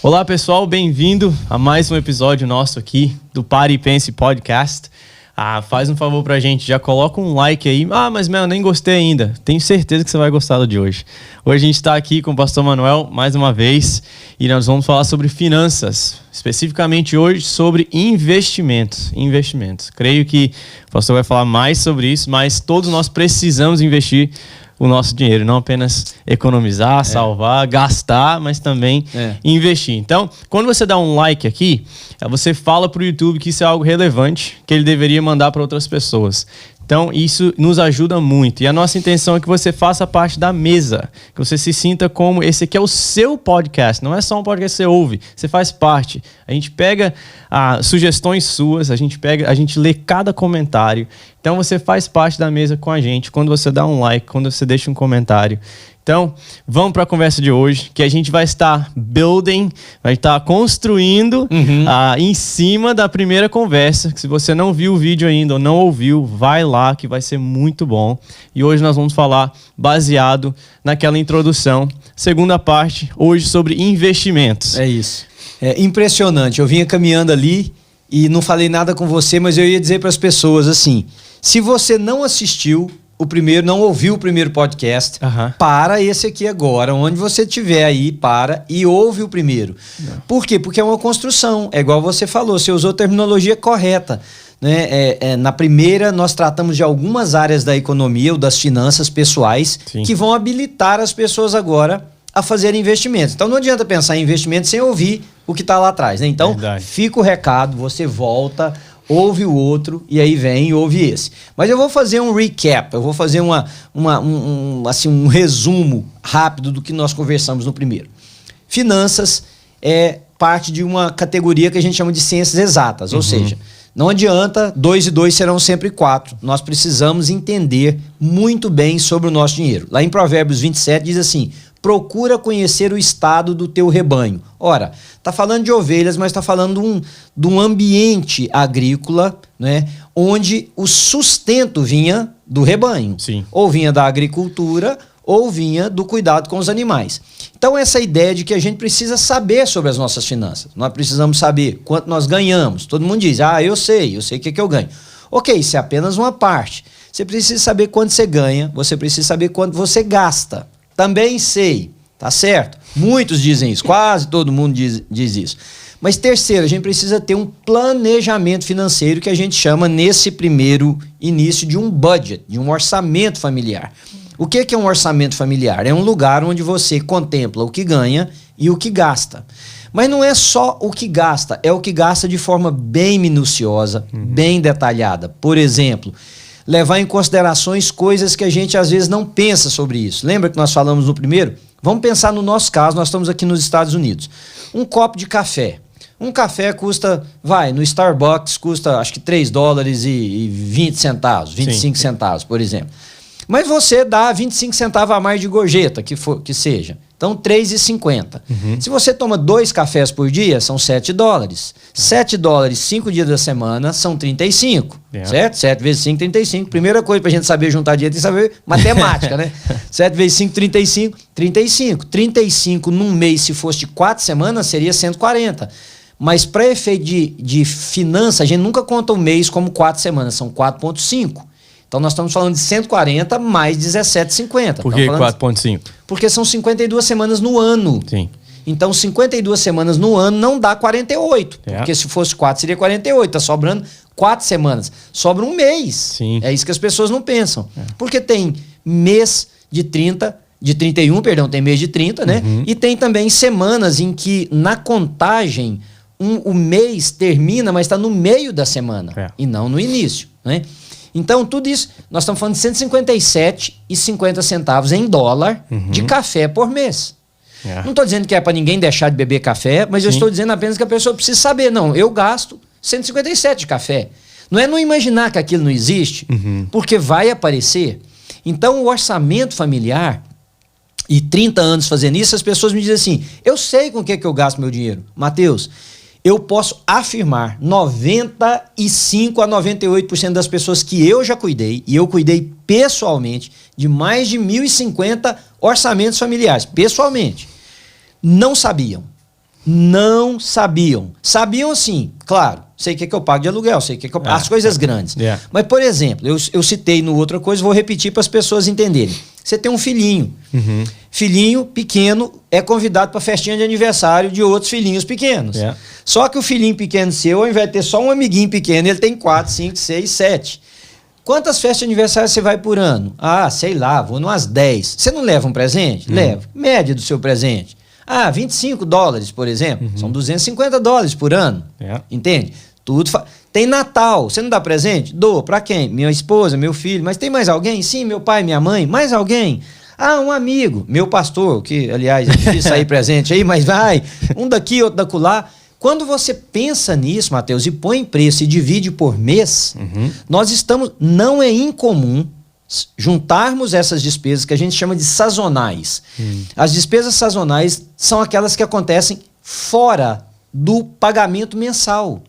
Olá pessoal, bem-vindo a mais um episódio nosso aqui do Pare e Pense Podcast. Faz um favor pra gente, já coloca um like aí. Mas Mel, nem gostei ainda. Tenho certeza que você vai gostar do de hoje. Hoje a gente tá aqui com o Pastor Manuel, mais uma vez, e nós vamos falar sobre finanças. Especificamente hoje sobre investimentos. Creio que o pastor vai falar mais sobre isso, mas todos nós precisamos investir o nosso dinheiro, não apenas economizar, salvar, gastar, mas também investir. Então, quando você dá um like aqui, você fala para o YouTube que isso é algo relevante, que ele deveria mandar para outras pessoas. Então, isso nos ajuda muito. E a nossa intenção é que você faça parte da mesa, que você se sinta como esse aqui é o seu podcast. Não é só um podcast que você ouve, você faz parte. A gente pega sugestões suas, a gente lê cada comentário. Então, você faz parte da mesa com a gente quando você dá um like, quando você deixa um comentário. Então, vamos para a conversa de hoje, que a gente vai estar vai estar construindo em cima da primeira conversa. Que se você não viu o vídeo ainda ou não ouviu, vai lá que vai ser muito bom. E hoje nós vamos falar baseado naquela introdução. Segunda parte, hoje sobre investimentos. É isso. É impressionante. Eu vinha caminhando ali e não falei nada com você, mas eu ia dizer para as pessoas assim, se você não assistiu não ouviu o primeiro podcast, para esse aqui agora, onde você estiver aí, para e ouve o primeiro. Por quê? Porque é uma construção, é igual você falou, você usou a terminologia correta. Né? Na primeira, nós tratamos de algumas áreas da economia ou das finanças pessoais que vão habilitar as pessoas agora a fazer investimentos. Então não adianta pensar em investimento sem ouvir o que está lá atrás. Né? Então fica o recado, você volta, ouve o outro e aí vem e ouve esse. Mas eu vou fazer um recap, eu vou fazer um resumo rápido do que nós conversamos no primeiro. Finanças é parte de uma categoria que a gente chama de ciências exatas, ou seja, não adianta 2 e 2 serão sempre 4. Nós precisamos entender muito bem sobre o nosso dinheiro. Lá em Provérbios 27 diz assim, procura conhecer o estado do teu rebanho. Ora, está falando de ovelhas, mas está falando de um ambiente agrícola, né, onde o sustento vinha do rebanho. Ou vinha da agricultura, ou vinha do cuidado com os animais. Então essa ideia de que a gente precisa saber sobre as nossas finanças. Nós precisamos saber quanto nós ganhamos. Todo mundo diz, eu sei o que eu ganho. Ok, isso é apenas uma parte. Você precisa saber quanto você ganha, você precisa saber quanto você gasta. Também sei, tá certo? Muitos dizem isso, quase todo mundo diz isso. Mas terceiro, a gente precisa ter um planejamento financeiro que a gente chama nesse primeiro início de um budget, de um orçamento familiar. O que é um orçamento familiar? É um lugar onde você contempla o que ganha e o que gasta. Mas não é só o que gasta, é o que gasta de forma bem minuciosa, bem detalhada. Por exemplo, levar em considerações coisas que a gente às vezes não pensa sobre isso. Lembra que nós falamos no primeiro? Vamos pensar no nosso caso, nós estamos aqui nos Estados Unidos. Um copo de café. Um café custa, no Starbucks custa acho que $3,20, 25 centavos, por exemplo. Mas você dá 25 centavos a mais de gorjeta, que seja. Então, R$3,50. Se você toma 2 cafés por dia, são $7. $7, 5 dias da semana, são 35. Certo? 7 vezes 5, 35. Primeira coisa pra gente saber juntar dinheiro, tem que saber matemática, né? 7 vezes 5, 35. 35. 35 num mês, se fosse de 4 semanas, seria 140. Mas para efeito de finança, a gente nunca conta um mês como 4 semanas, são 4,5. Então nós estamos falando de 140 mais 17,50. Por que 4,5? Porque são 52 semanas no ano. Então 52 semanas no ano não dá 48. Porque se fosse 4 seria 48. Está sobrando 4 semanas. Sobra um mês. É isso que as pessoas não pensam. Porque tem mês de 31, tem mês de 30, né? E tem também semanas em que na contagem o mês termina, mas está no meio da semana e não no início, né? Então, tudo isso, nós estamos falando de 157,50 centavos em dólar de café por mês. Não estou dizendo que é para ninguém deixar de beber café, mas eu estou dizendo apenas que a pessoa precisa saber. Não, eu gasto 157 de café. Não é não imaginar que aquilo não existe, porque vai aparecer. Então, o orçamento familiar, e 30 anos fazendo isso, as pessoas me dizem assim, eu sei com o que eu gasto meu dinheiro. Mateus, eu posso afirmar 95 a 98% das pessoas que eu já cuidei, e eu cuidei pessoalmente de mais de 1.050 orçamentos familiares, pessoalmente, não sabiam. não sabiam. Sabiam sim, claro. Sei o que eu pago de aluguel, sei o que eu pago, as coisas grandes. Mas, por exemplo, eu citei no outra coisa, vou repetir para as pessoas entenderem. Você tem um filhinho. Filhinho pequeno é convidado para festinha de aniversário de outros filhinhos pequenos. Só que o filhinho pequeno seu, ao invés de ter só um amiguinho pequeno, ele tem 4, 5, 6, 7. Quantas festas de aniversário você vai por ano? Ah, sei lá, vou numas 10. Você não leva um presente? Leva. Média do seu presente. Ah, $25, por exemplo. São $250 por ano. Entende? Tudo Tem Natal, você não dá presente? Dou, pra quem? Minha esposa, meu filho. Mas tem mais alguém? Sim, meu pai, minha mãe. Mais alguém? Ah, um amigo, meu pastor, que aliás é difícil sair presente aí, mas vai. Um daqui, outro dacolá. Quando você pensa nisso, Matheus, e põe em preço e divide por mês, nós estamos... Não é incomum juntarmos essas despesas que a gente chama de sazonais. As despesas sazonais são aquelas que acontecem fora do pagamento mensal.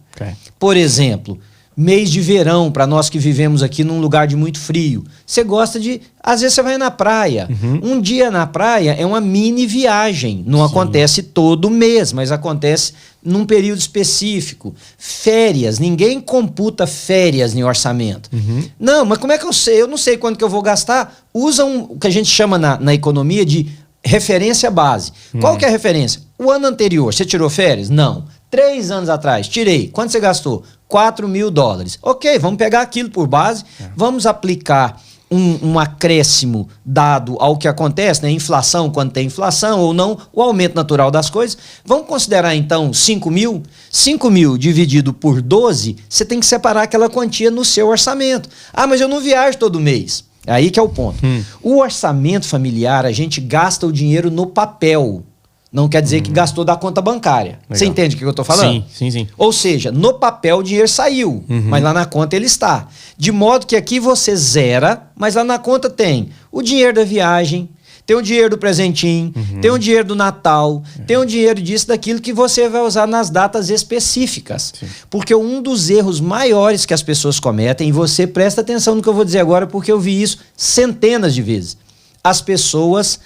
Por exemplo, mês de verão, para nós que vivemos aqui num lugar de muito frio. Você gosta de... Às vezes você vai na praia. Um dia na praia é uma mini viagem. Não acontece todo mês, mas acontece num período específico. Férias. Ninguém computa férias em orçamento. Não, mas como é que eu sei? Eu não sei quanto que eu vou gastar. Usa o que a gente chama na economia de referência base. Qual que é a referência? O ano anterior, você tirou férias? Não. 3 anos atrás, tirei. Quanto você gastou? $4.000. Ok, vamos pegar aquilo por base, vamos aplicar um acréscimo dado ao que acontece, né? Inflação, quando tem inflação ou não, o aumento natural das coisas. Vamos considerar então 5 mil? 5 mil dividido por 12, você tem que separar aquela quantia no seu orçamento. Ah, mas eu não viajo todo mês. Aí que é o ponto. O orçamento familiar, a gente gasta o dinheiro no papel. Não quer dizer que gastou da conta bancária. Legal. Você entende o que eu estou falando? Sim. Ou seja, no papel o dinheiro saiu, mas lá na conta ele está. De modo que aqui você zera, mas lá na conta tem o dinheiro da viagem, tem o dinheiro do presentinho, tem o dinheiro do Natal, tem o dinheiro disso, daquilo que você vai usar nas datas específicas. Porque um dos erros maiores que as pessoas cometem, e você presta atenção no que eu vou dizer agora, porque eu vi isso centenas de vezes. As pessoas...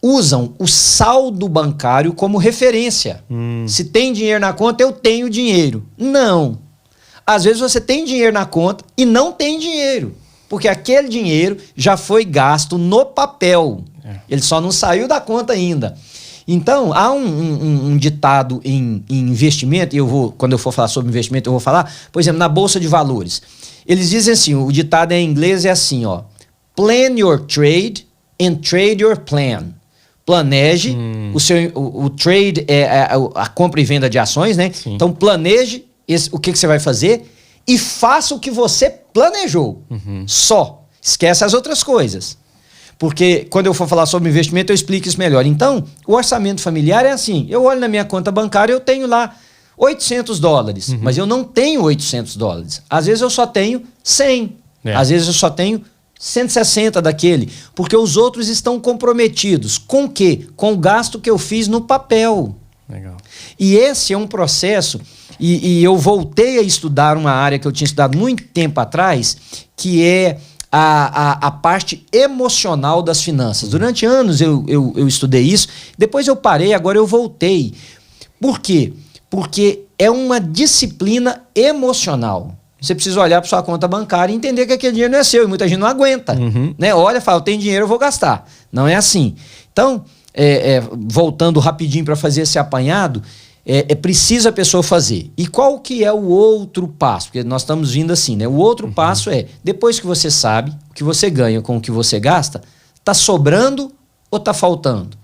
usam o saldo bancário como referência. Se tem dinheiro na conta, eu tenho dinheiro. Não. Às vezes você tem dinheiro na conta e não tem dinheiro. Porque aquele dinheiro já foi gasto no papel. Ele só não saiu da conta ainda. Então, há um ditado em investimento, e quando eu for falar sobre investimento, eu vou falar, por exemplo, na Bolsa de Valores. Eles dizem assim, o ditado em inglês é assim, ó. Plan your trade and trade your plan. Planeje, o trade é a compra e venda de ações, né? Então planeje o que você vai fazer e faça o que você planejou. Só. Esquece as outras coisas. Porque quando eu for falar sobre investimento, eu explico isso melhor. Então, o orçamento familiar é assim. Eu olho na minha conta bancária, eu tenho lá $800, mas eu não tenho $800. Às vezes eu só tenho 100. Às vezes eu só tenho 160 daquele, porque os outros estão comprometidos. Com o quê? Com o gasto que eu fiz no papel. Legal. E esse é um processo, e eu voltei a estudar uma área que eu tinha estudado muito tempo atrás, que é a parte emocional das finanças. Durante anos eu estudei isso, depois eu parei, agora eu voltei. Por quê? Porque é uma disciplina emocional. Você precisa olhar para sua conta bancária e entender que aquele dinheiro não é seu. E muita gente não aguenta. Né? Olha, fala, eu tenho dinheiro, eu vou gastar. Não é assim. Então, voltando rapidinho para fazer esse apanhado, é preciso a pessoa fazer. E qual que é o outro passo? Porque nós estamos vindo assim, né? O outro passo é, depois que você sabe o que você ganha com o que você gasta, está sobrando ou está faltando?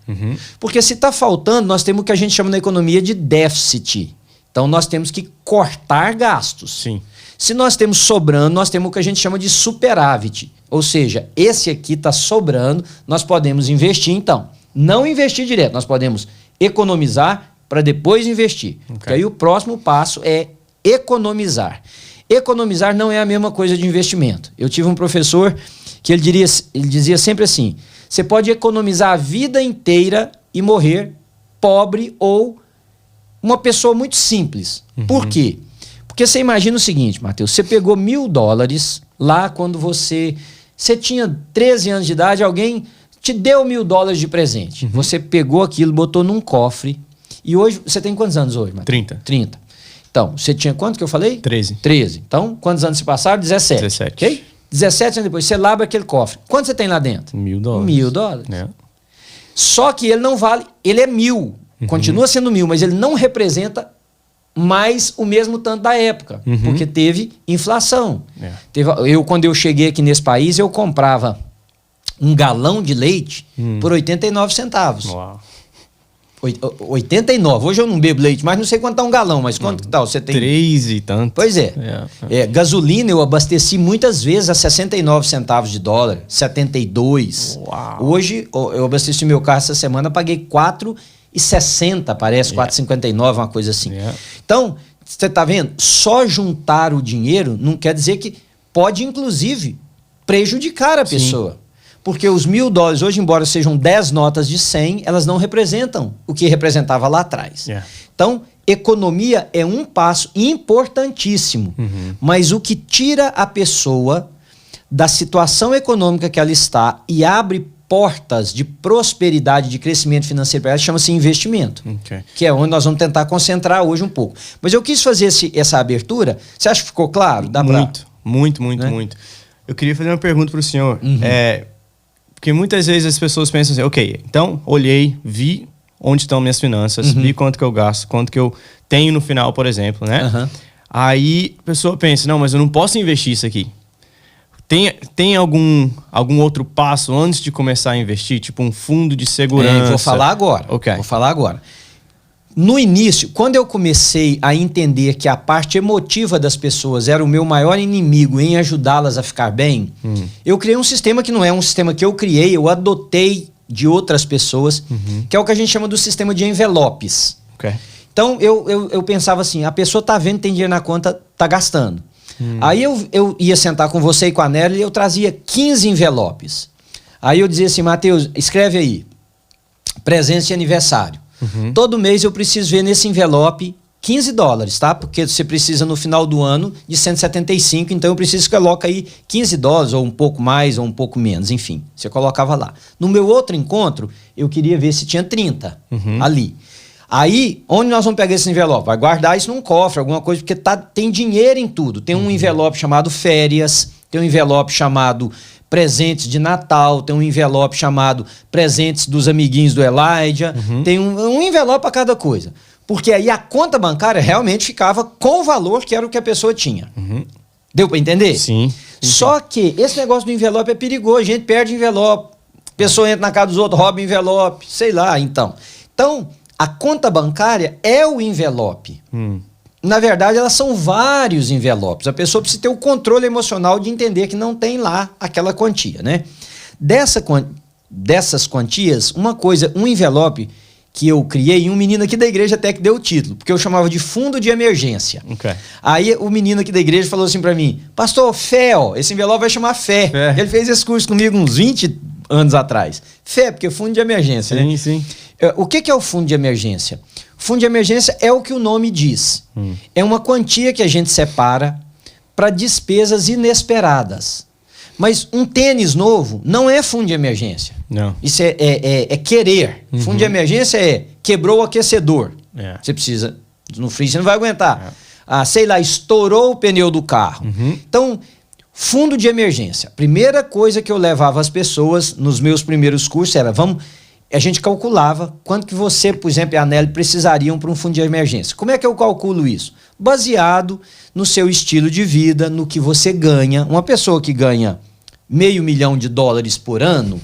Porque se está faltando, nós temos o que a gente chama na economia de déficit. Então, nós temos que cortar gastos. Sim. Se nós temos sobrando, nós temos o que a gente chama de superávit. Ou seja, esse aqui está sobrando, nós podemos investir então. Não investir direto, nós podemos economizar para depois investir. Porque aí o próximo passo é economizar. Economizar não é a mesma coisa de investimento. Eu tive um professor que ele dizia sempre assim, você pode economizar a vida inteira e morrer pobre ou uma pessoa muito simples. Por quê? Porque você imagina o seguinte, Matheus, você pegou $1.000 lá quando você tinha 13 anos de idade, alguém te deu $1.000 de presente. Você pegou aquilo, botou num cofre E hoje, você tem quantos anos hoje, Matheus? 30. Então, você tinha quanto que eu falei? 13. Então, quantos anos se passaram? 17. Ok? 17 anos depois, você abre aquele cofre. Quanto você tem lá dentro? $1.000. $1.000. É. Só que ele não vale, ele é 1.000. Continua sendo 1.000, mas ele não representa mais o mesmo tanto da época, porque teve inflação. Quando eu cheguei aqui nesse país, eu comprava um galão de leite por 89 centavos. Uau. 89. Hoje eu não bebo leite, mas não sei quanto tá um galão, mas quanto que tal? Você tem 3 e tanto. Pois é. Gasolina eu abasteci muitas vezes a 69 centavos de dólar, 72. Uau. Hoje eu abasteci meu carro essa semana, paguei 4,60, parece, 4,59, uma coisa assim. Então, você tá vendo? Só juntar o dinheiro não quer dizer que pode, inclusive, prejudicar a pessoa. Porque os $1.000 hoje, embora sejam 10 notas de 100, elas não representam o que representava lá atrás. Então, economia é um passo importantíssimo. Mas o que tira a pessoa da situação econômica que ela está e abre portas de prosperidade, de crescimento financeiro para ela, chama-se investimento. Que é onde nós vamos tentar concentrar hoje um pouco. Mas eu quis fazer essa abertura. Você acha que ficou claro? Muito. Eu queria fazer uma pergunta para o senhor. Porque muitas vezes as pessoas pensam assim, ok, então olhei, vi onde estão minhas finanças, vi quanto que eu gasto, quanto que eu tenho no final, por exemplo, né? Aí a pessoa pensa, não, mas eu não posso investir isso aqui. Tem algum outro passo antes de começar a investir? Tipo um fundo de segurança? Vou falar agora. Vou falar agora. No início, quando eu comecei a entender que a parte emotiva das pessoas era o meu maior inimigo em ajudá-las a ficar bem, eu criei um sistema que não é um sistema que eu criei, eu adotei de outras pessoas, que é o que a gente chama do sistema de envelopes. Então, eu pensava assim, a pessoa tá vendo, tem dinheiro na conta, tá gastando. Aí eu ia sentar com você e com a Nelly e eu trazia 15 envelopes. Aí eu dizia assim, Matheus, escreve aí, presente de aniversário. Todo mês eu preciso ver nesse envelope $15, tá? Porque você precisa no final do ano de 175, então eu preciso que coloque aí $15, ou um pouco mais, ou um pouco menos, enfim. Você colocava lá. No meu outro encontro, eu queria ver se tinha 30 ali. Aí, onde nós vamos pegar esse envelope? Vai guardar isso num cofre, alguma coisa, porque tem dinheiro em tudo. Tem um envelope chamado férias, tem um envelope chamado presentes de Natal, tem um envelope chamado presentes dos amiguinhos do Elijah, tem um envelope para cada coisa. Porque aí a conta bancária realmente ficava com o valor que era o que a pessoa tinha. Deu para entender? Sim. Só que esse negócio do envelope é perigoso, a gente perde envelope, a pessoa entra na casa dos outros, rouba envelope, sei lá, então. Então, a conta bancária é o envelope. Na verdade, elas são vários envelopes. A pessoa precisa ter o controle emocional de entender que não tem lá aquela quantia, né? Dessas quantias, um envelope que eu criei, um menino aqui da igreja até que deu o título, porque eu chamava de fundo de emergência. Aí o menino aqui da igreja falou assim pra mim, pastor, fé, ó, esse envelope vai chamar fé. Ele fez esse curso comigo uns 20 anos atrás. Fé, porque fundo de emergência, né? Sim. O que é o fundo de emergência? Fundo de emergência é o que o nome diz. É uma quantia que a gente separa para despesas inesperadas. Mas um tênis novo não é fundo de emergência. Não. Isso é querer. Fundo de emergência é quebrou o aquecedor. Você precisa, no frio você não vai aguentar. Sei lá, estourou o pneu do carro. Então, fundo de emergência. Primeira coisa que eu levava as pessoas nos meus primeiros cursos era, a gente calculava quanto que você, por exemplo, e a Nelly precisariam para um fundo de emergência. Como é que eu calculo isso? Baseado no seu estilo de vida, no que você ganha. Uma pessoa que ganha $500 mil por ano,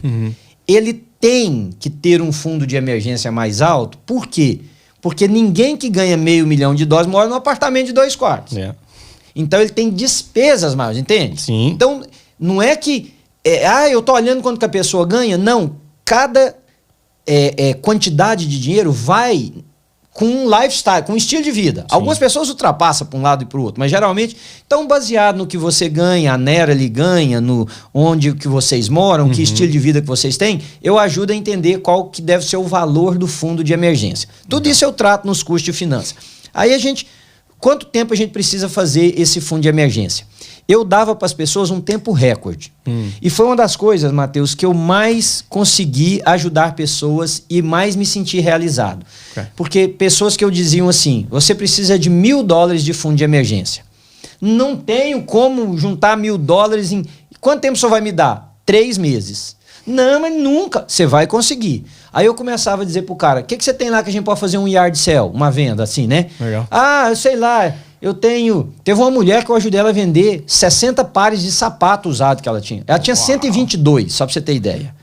ele tem que ter um fundo de emergência mais alto. Por quê? Porque ninguém que ganha $500 mil mora num apartamento de 2 quartos. Então ele tem despesas maiores, entende? Sim. Então não é que eu tô olhando quanto que a pessoa ganha. Não, cada quantidade de dinheiro vai com um lifestyle, com um estilo de vida. Algumas pessoas ultrapassam para um lado e para o outro, mas geralmente estão baseado no que você ganha, a Nelly ganha, no onde que vocês moram, que estilo de vida que vocês têm, eu ajudo a entender qual que deve ser o valor do fundo de emergência. Tudo isso eu trato nos cursos de finanças. Aí quanto tempo a gente precisa fazer esse fundo de emergência? eu dava para as pessoas um tempo recorde. E foi uma das coisas, Matheus, que eu mais consegui ajudar pessoas e mais me senti realizado. Porque pessoas que eu diziam assim, você precisa de $1.000 de fundo de emergência. Não tenho como juntar $1.000 em... Quanto tempo o senhor vai me dar? 3 meses. Não, mas nunca. Você vai conseguir. Aí eu começava a dizer pro cara, o que você tem lá que a gente pode fazer um yard sale? Uma venda assim, né? Legal. Ah, eu sei lá, teve uma mulher que eu ajudei ela a vender 60 pares de sapato usado que ela tinha. Ela tinha 122, só pra você ter ideia.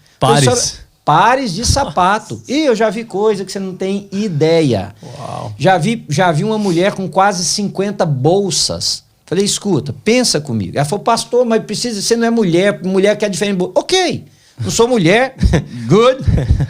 Pares de sapato. E eu já vi coisa que você não tem ideia. Uau. Já vi uma mulher com quase 50 bolsas. Falei, escuta, pensa comigo. Ela falou, pastor, mas você não é mulher quer diferente. Ok, não sou mulher, good,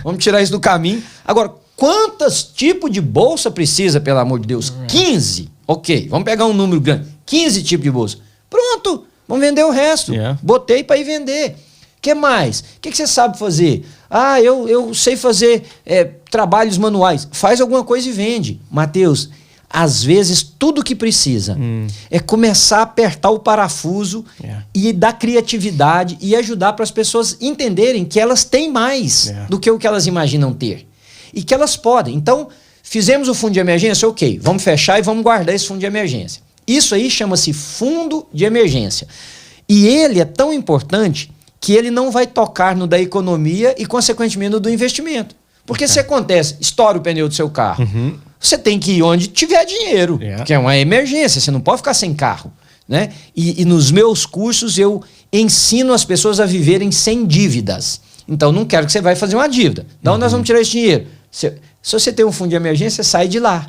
vamos tirar isso do caminho. Agora, quantos tipos de bolsa precisa, pelo amor de Deus? 15, ok, vamos pegar um número grande. 15 tipos de bolsa. Pronto, vamos vender o resto. Botei para ir vender. O que mais? O que você sabe fazer? Ah, eu sei fazer trabalhos manuais. Faz alguma coisa e vende. Mateus, às vezes, tudo que precisa é começar a apertar o parafuso e dar criatividade e ajudar para as pessoas entenderem que elas têm mais do que o que elas imaginam ter. E que elas podem. Então, fizemos o fundo de emergência? Ok, vamos fechar e vamos guardar esse fundo de emergência. Isso aí chama-se fundo de emergência. E ele é tão importante que ele não vai tocar no da economia e, consequentemente, no do investimento. Porque se acontece, estoura o pneu do seu carro, você tem que ir onde tiver dinheiro, que é uma emergência, você não pode ficar sem carro, né? E nos meus cursos eu ensino as pessoas a viverem sem dívidas. Então não quero que você vai fazer uma dívida. Então nós vamos tirar esse dinheiro. Se você tem um fundo de emergência, sai de lá.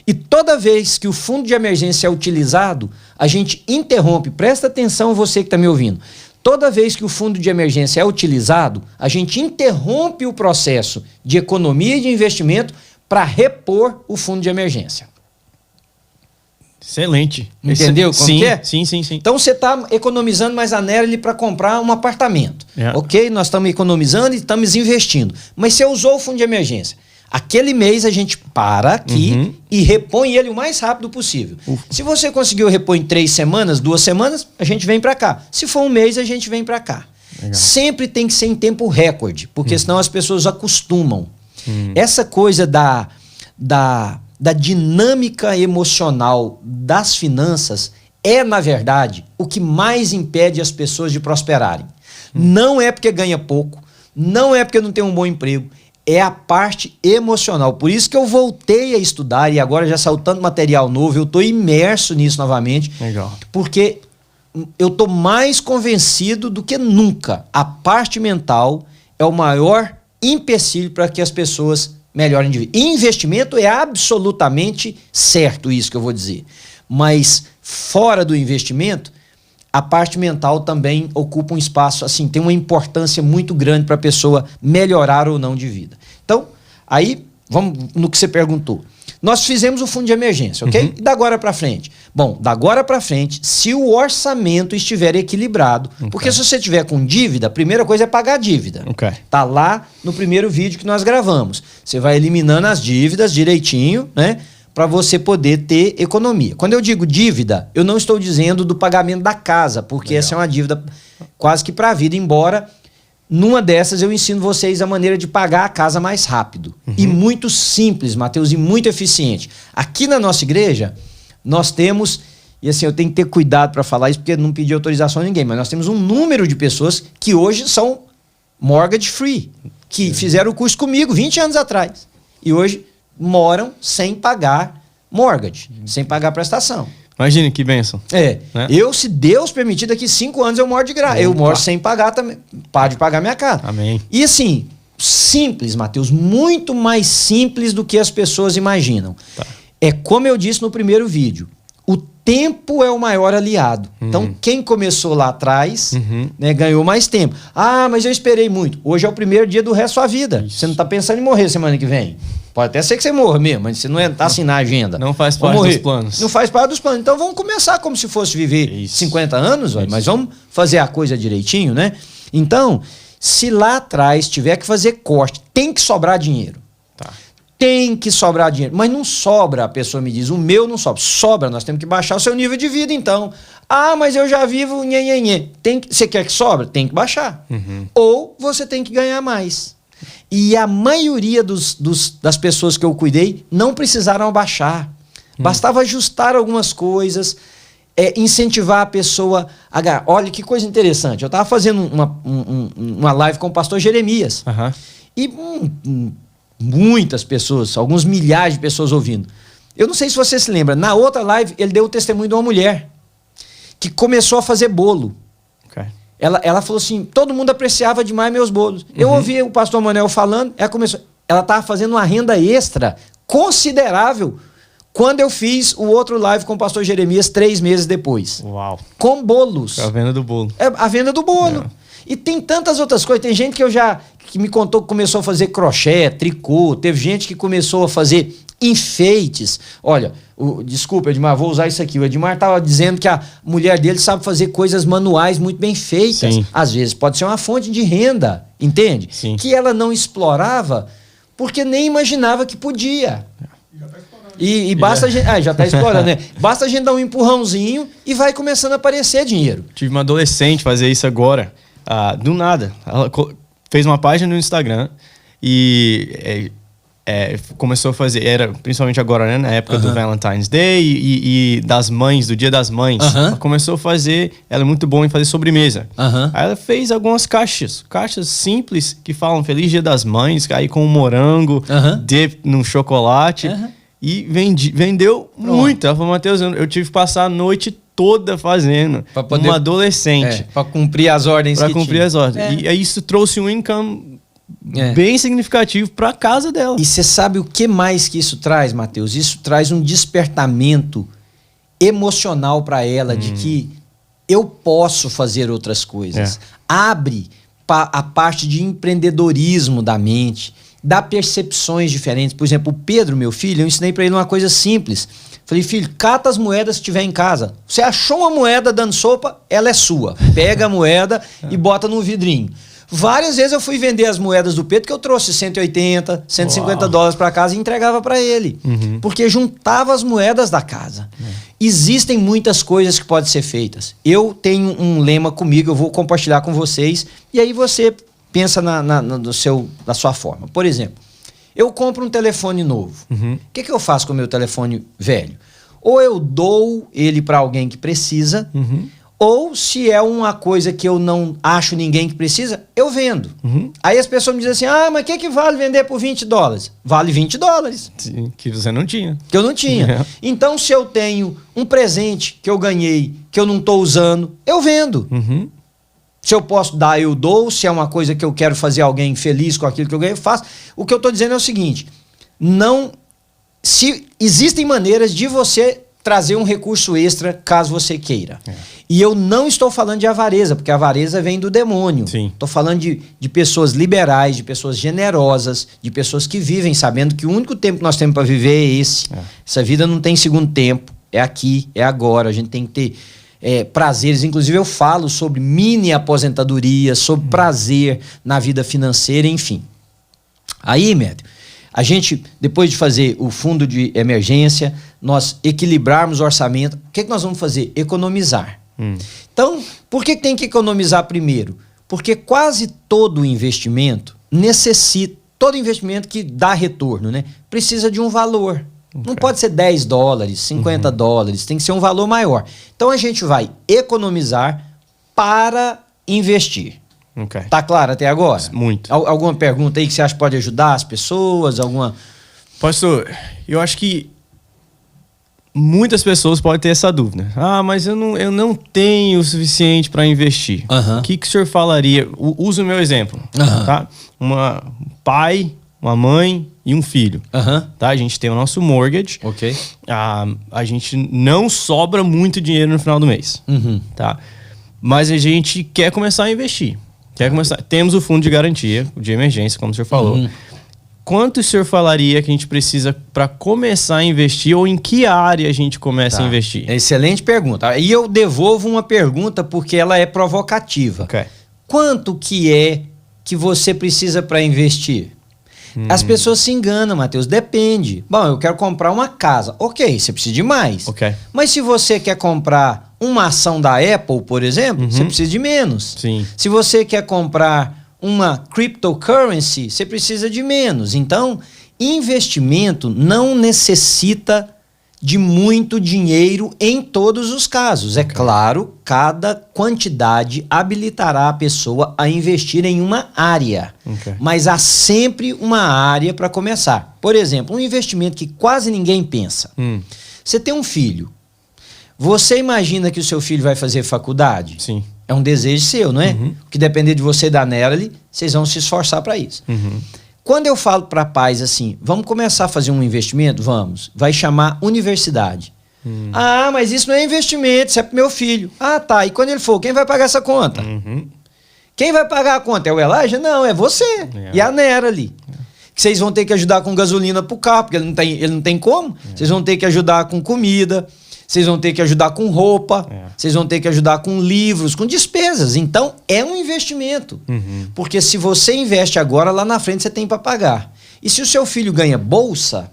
E toda vez que o fundo de emergência é utilizado, a gente interrompe, presta atenção você que está me ouvindo. Toda vez que o fundo de emergência é utilizado, a gente interrompe o processo de economia e de investimento para repor o fundo de emergência. Excelente. Entendeu como que é? Sim. Então você está economizando mais a Nerely para comprar um apartamento. Ok? Nós estamos economizando e estamos investindo. Mas você usou o fundo de emergência. Aquele mês a gente para aqui e repõe ele o mais rápido possível. Se você conseguiu repor em 3 semanas, 2 semanas, a gente vem para cá. Se for um mês, a gente vem para cá. Legal. Sempre tem que ser em tempo recorde, porque senão as pessoas acostumam. Essa coisa da dinâmica emocional das finanças é, na verdade, o que mais impede as pessoas de prosperarem. Não é porque ganha pouco, não é porque não tem um bom emprego, é a parte emocional. Por isso que eu voltei a estudar e agora já saiu tanto material novo, eu estou imerso nisso novamente. Legal. Porque eu estou mais convencido do que nunca. A parte mental é o maior empecilho para que as pessoas melhorem de vida. Investimento é absolutamente certo, isso que eu vou dizer. Mas fora do investimento, a parte mental também ocupa um espaço, assim, tem uma importância muito grande para a pessoa melhorar ou não de vida. Então, aí, vamos no que você perguntou. Nós fizemos o fundo de emergência, ok? E da agora para frente? Bom, da agora para frente, se o orçamento estiver equilibrado, porque se você tiver com dívida, a primeira coisa é pagar a dívida. Tá lá no primeiro vídeo que nós gravamos. Você vai eliminando as dívidas direitinho, né? Para você poder ter economia. Quando eu digo dívida, eu não estou dizendo do pagamento da casa, porque essa é uma dívida quase que para a vida, embora numa dessas eu ensino vocês a maneira de pagar a casa mais rápido. E muito simples, Mateus, e muito eficiente. Aqui na nossa igreja, nós temos, e assim, eu tenho que ter cuidado para falar isso, porque não pedi autorização a ninguém, mas nós temos um número de pessoas que hoje são mortgage free, que fizeram o curso comigo 20 anos atrás. E hoje moram sem pagar mortgage, sem pagar prestação. Imagine que bênção. Né? Eu, se Deus permitir, daqui 5 anos eu moro de graça. Eu moro sem pagar também. Paro de pagar minha casa. Amém. E assim, simples, Mateus, muito mais simples do que as pessoas imaginam. É como eu disse no primeiro vídeo. O tempo é o maior aliado. Então, quem começou lá atrás, né, ganhou mais tempo. Ah, mas eu esperei muito. Hoje é o primeiro dia do resto da sua vida. Você não está pensando em morrer semana que vem. Pode até ser que você morra mesmo, mas você não está assim na agenda. Não faz parte dos planos. Não faz parte dos planos. Então vamos começar como se fosse viver 50 anos, mas vamos fazer a coisa direitinho, né? Então, se lá atrás tiver que fazer corte, tem que sobrar dinheiro. tem que sobrar dinheiro. Mas não sobra, a pessoa me diz, o meu não sobra. Sobra, nós temos que baixar o seu nível de vida, então. Ah, mas eu já vivo nhenhenhê. Você quer que sobra? Tem que baixar. Ou você tem que ganhar mais. E a maioria das pessoas que eu cuidei não precisaram abaixar. Bastava ajustar algumas coisas, incentivar a pessoa a ganhar. Olha que coisa interessante. Eu estava fazendo uma live com o pastor Jeremias. E muitas pessoas, alguns milhares de pessoas ouvindo. Eu não sei se você se lembra, na outra live ele deu o testemunho de uma mulher que começou a fazer bolo. Ela falou assim, todo mundo apreciava demais meus bolos. Eu ouvi o pastor Manuel falando, ela estava fazendo uma renda extra considerável quando eu fiz o outro live com o pastor Jeremias 3 meses depois. Uau. Com bolos. A venda do bolo. A venda do bolo. E tem tantas outras coisas. Tem gente que me contou que começou a fazer crochê, tricô. Teve gente que começou a fazer enfeites. Olha, desculpa, Edmar, vou usar isso aqui. O Edmar estava dizendo que a mulher dele sabe fazer coisas manuais muito bem feitas. Sim. Às vezes pode ser uma fonte de renda, entende? Sim. Que ela não explorava porque nem imaginava que podia. E basta a gente... já está explorando, né? Basta a gente dar um empurrãozinho e vai começando a aparecer dinheiro. Tive uma adolescente fazer isso agora. Do nada. Ela fez uma página no Instagram e começou a fazer, era principalmente agora, né, na época do Valentine's Day e das mães, do Dia das Mães. Ela começou a fazer, ela é muito boa em fazer sobremesa. Aí ela fez algumas caixas simples que falam Feliz Dia das Mães, aí com um morango, dip num chocolate. E vendeu muito. Ela falou, Matheus, eu tive que passar a noite toda fazendo. Uma adolescente. Para cumprir as ordens Para cumprir as ordens. E aí isso trouxe um income bem significativo para a casa dela. E você sabe o que mais que isso traz, Matheus? Isso traz um despertamento emocional para ela de que eu posso fazer outras coisas. Abre a parte de empreendedorismo da mente, dá percepções diferentes. Por exemplo, o Pedro, meu filho, eu ensinei para ele uma coisa simples. Falei, filho, cata as moedas que tiver em casa. Você achou uma moeda dando sopa, ela é sua. Pega a moeda e bota num vidrinho. Várias vezes eu fui vender as moedas do Pedro que eu trouxe 180, 150 dólares para casa e entregava para ele. Porque juntava as moedas da casa. Existem muitas coisas que podem ser feitas. Eu tenho um lema comigo, eu vou compartilhar com vocês. E aí você pensa na sua forma. Por exemplo, eu compro um telefone novo. O que eu faço com o meu telefone velho? Ou eu dou ele para alguém que precisa, ou se é uma coisa que eu não acho ninguém que precisa, eu vendo. Aí as pessoas me dizem assim, mas o que vale vender por 20 dólares? Vale 20 dólares. Sim, que você não tinha. Que eu não tinha. Então, se eu tenho um presente que eu ganhei, que eu não estou usando, eu vendo. Se eu posso dar, eu dou. Se é uma coisa que eu quero fazer alguém feliz com aquilo que eu ganhei, eu faço. O que eu estou dizendo é o seguinte, existem maneiras de você trazer um recurso extra caso você queira. E eu não estou falando de avareza, porque a avareza vem do demônio. Estou falando de pessoas liberais, de pessoas generosas, de pessoas que vivem sabendo que o único tempo que nós temos para viver é esse. Essa vida não tem segundo tempo, é aqui, é agora. A gente tem que ter prazeres. Inclusive eu falo sobre mini aposentadoria, sobre prazer na vida financeira, enfim. Aí, Médio, a gente, depois de fazer o fundo de emergência, nós equilibrarmos o orçamento, o que nós vamos fazer? Economizar. Então, por que tem que economizar primeiro? Porque quase todo investimento todo investimento que dá retorno, né, precisa de um valor. Não pode ser 10 dólares, 50 dólares, tem que ser um valor maior. Então a gente vai economizar para investir. Tá claro até agora? Muito. Alguma pergunta aí que você acha que pode ajudar as pessoas? Pastor, eu acho que muitas pessoas podem ter essa dúvida. Mas eu não tenho o suficiente para investir. O que o senhor falaria? Usa o meu exemplo. Tá? Um pai, uma mãe e um filho. Tá? A gente tem o nosso mortgage. A gente não sobra muito dinheiro no final do mês. Tá? Mas a gente quer começar a investir. Temos o fundo de garantia, de emergência, como o senhor falou. Quanto o senhor falaria que a gente precisa para começar a investir, ou em que área a gente começa a investir? Excelente pergunta. E eu devolvo uma pergunta porque ela é provocativa. Quanto que você precisa para investir? As pessoas se enganam, Matheus. Depende. Bom, eu quero comprar uma casa. Ok, você precisa de mais. Ok. Mas se você quer comprar uma ação da Apple, por exemplo, você precisa de menos. Sim. Se você quer comprar uma cryptocurrency, você precisa de menos. Então, investimento não necessita de muito dinheiro em todos os casos. É claro, cada quantidade habilitará a pessoa a investir em uma área. Mas há sempre uma área para começar. Por exemplo, um investimento que quase ninguém pensa. Você tem um filho. Você imagina que o seu filho vai fazer faculdade? Sim. É um desejo seu, não é? O que depender de você e da Nerly, vocês vão se esforçar para isso. Quando eu falo para pais assim, vamos começar a fazer um investimento? Vamos. Vai chamar universidade. Ah, mas isso não é investimento, isso é pro meu filho. Ah, tá. E quando ele for, quem vai pagar essa conta? Quem vai pagar a conta? É o Elijah? Não, é você. E a Nerly. Que vocês vão ter que ajudar com gasolina pro carro, porque ele não tem como. Vocês vão ter que ajudar com comida. Vocês vão ter que ajudar com roupa, vocês vão ter que ajudar com livros, com despesas. Então, é um investimento. Porque se você investe agora, lá na frente você tem para pagar. E se o seu filho ganha bolsa,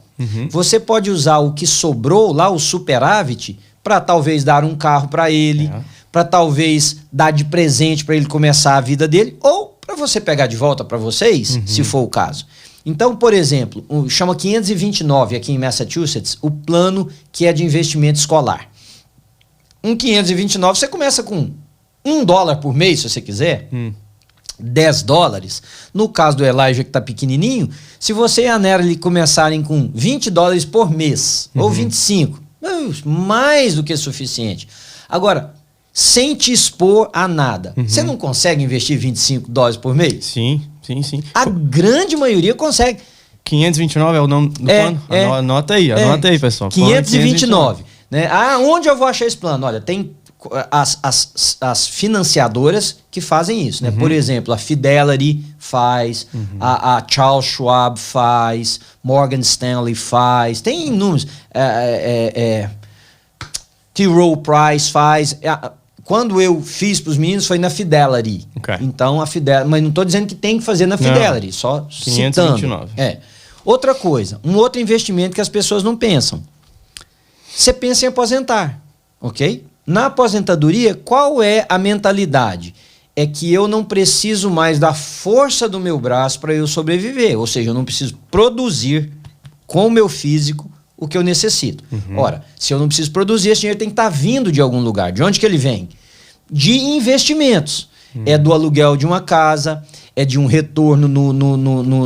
você pode usar o que sobrou lá, o superávit, para talvez dar um carro para ele, para talvez dar de presente para ele começar a vida dele, ou para você pegar de volta para vocês, se for o caso. Então, por exemplo, chama 529 aqui em Massachusetts, o plano que é de investimento escolar. Um 529, você começa com $1 por mês, se você quiser, $10. No caso do Elijah, que está pequenininho, se você e a Nerly começarem com $20 por mês, ou 25, mais do que suficiente. Agora, sem te expor a nada, você não consegue investir $25 por mês? Sim. A grande maioria consegue. 529 é o nome do plano? Anota aí, pessoal. 529. Né? Ah, onde eu vou achar esse plano? Olha, tem as financiadoras que fazem isso. Né? Por exemplo, a Fidelity faz, a Charles Schwab faz, Morgan Stanley faz, tem inúmeros. T. Rowe Price faz. Quando eu fiz para os meninos foi na Fidelity. Então a Fidelity, mas não estou dizendo que tem que fazer na Fidelity, só 529. Citando. Outra coisa, um outro investimento que as pessoas não pensam. Você pensa em aposentar, ok? Na aposentadoria, qual é a mentalidade? É que eu não preciso mais da força do meu braço para eu sobreviver, ou seja, eu não preciso produzir com o meu físico o que eu necessito. Ora, se eu não preciso produzir, esse dinheiro tem que estar vindo de algum lugar. De onde que ele vem? De investimentos. É do aluguel de uma casa, é de um retorno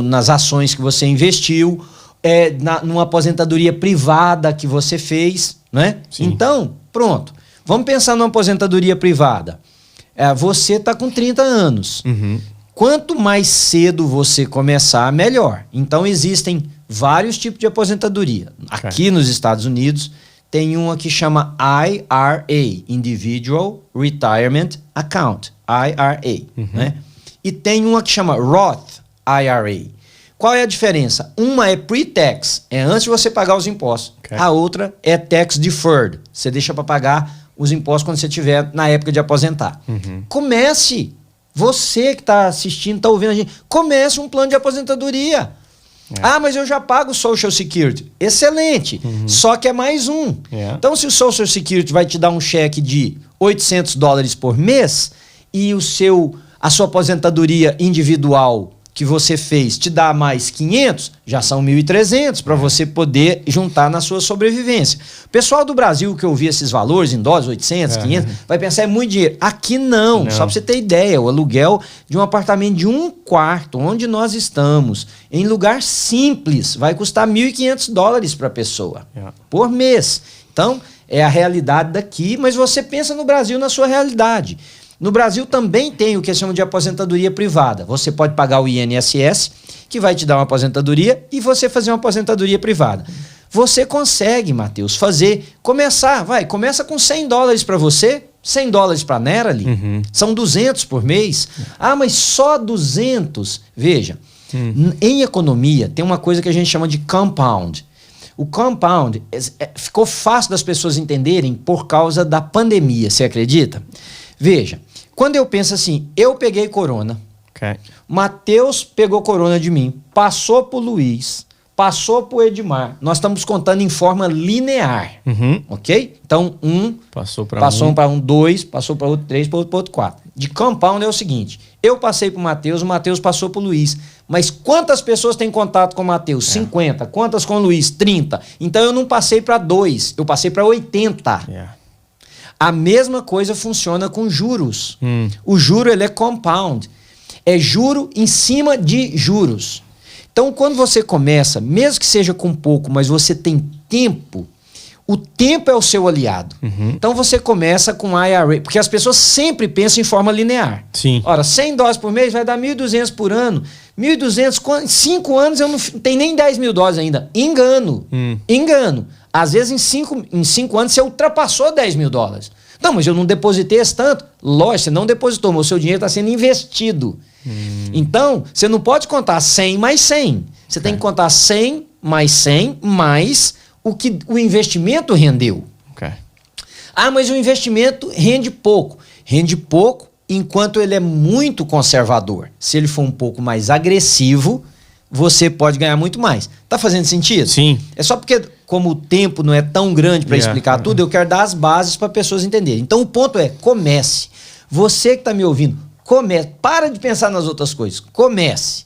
nas ações que você investiu, é numa aposentadoria privada que você fez, né? Então, pronto. Vamos pensar numa aposentadoria privada. Você está com 30 anos. Quanto mais cedo você começar, melhor. Então, existem vários tipos de aposentadoria. Aqui nos Estados Unidos, tem uma que chama IRA, Individual Retirement Account, IRA. Né? E tem uma que chama Roth IRA. Qual é a diferença? Uma é pre-tax, é antes de você pagar os impostos. A outra é tax deferred. Você deixa para pagar os impostos quando você estiver na época de aposentar. Comece. Você que está assistindo, está ouvindo a gente, comece um plano de aposentadoria. Ah, mas eu já pago o Social Security. Excelente. Só que é mais um. Então, se o Social Security vai te dar um cheque de $800 por mês e a sua aposentadoria individual que você fez te dá mais 500, já são 1.300 para você poder juntar na sua sobrevivência. O pessoal do Brasil que ouvir esses valores em dólares, 800, 500, vai pensar é muito dinheiro. Aqui não. Só para você ter ideia, o aluguel de um apartamento de 1 quarto, onde nós estamos, em lugar simples, vai custar $1.500 para a pessoa, por mês. Então, é a realidade daqui, mas você pensa no Brasil na sua realidade. No Brasil também tem o que chamam de aposentadoria privada. Você pode pagar o INSS, que vai te dar uma aposentadoria, e você fazer uma aposentadoria privada. Você consegue, Matheus, começa com $100 para você, $100 para a Nerly, são 200 por mês. Ah, mas só 200? Veja, em economia tem uma coisa que a gente chama de compound. O compound ficou fácil das pessoas entenderem por causa da pandemia, você acredita? Veja, quando eu penso assim, eu peguei corona, Okay. Matheus pegou corona de mim, passou pro Luiz, passou pro Edmar. Nós estamos contando em forma linear, ok? Então, passou para um, 2, passou para outro 3, para outro 4. De compound é o seguinte, eu passei pro Matheus, o Matheus passou pro Luiz. Mas quantas pessoas têm contato com o Matheus? 50. Quantas com o Luiz? 30. Então, eu não passei para 2, eu passei para 80. A mesma coisa funciona com juros. O juro, ele é compound. É juro em cima de juros. Então, quando você começa, mesmo que seja com pouco, mas você tem tempo, o tempo é o seu aliado. Então, você começa com IRA, porque as pessoas sempre pensam em forma linear. Sim. Ora, $100 por mês vai dar 1.200 por ano. 1.200, em 5 anos eu não tenho nem 10 mil dólares ainda. Engano. Engano. Às vezes, em 5 anos, você ultrapassou 10 mil dólares. Não, mas eu não depositei esse tanto. Lógico, você não depositou, mas o seu dinheiro está sendo investido. Então, você não pode contar 100 mais 100. Você tem que contar 100 mais 100 mais o que o investimento rendeu. Ah, mas o investimento rende pouco. Rende pouco enquanto ele é muito conservador. Se ele for um pouco mais agressivo, você pode ganhar muito mais. Tá fazendo sentido? Sim. É só porque, como o tempo não é tão grande para explicar tudo, eu quero dar as bases para pessoas entenderem. Então, o ponto é, comece. Você que está me ouvindo, comece. Para de pensar nas outras coisas. Comece.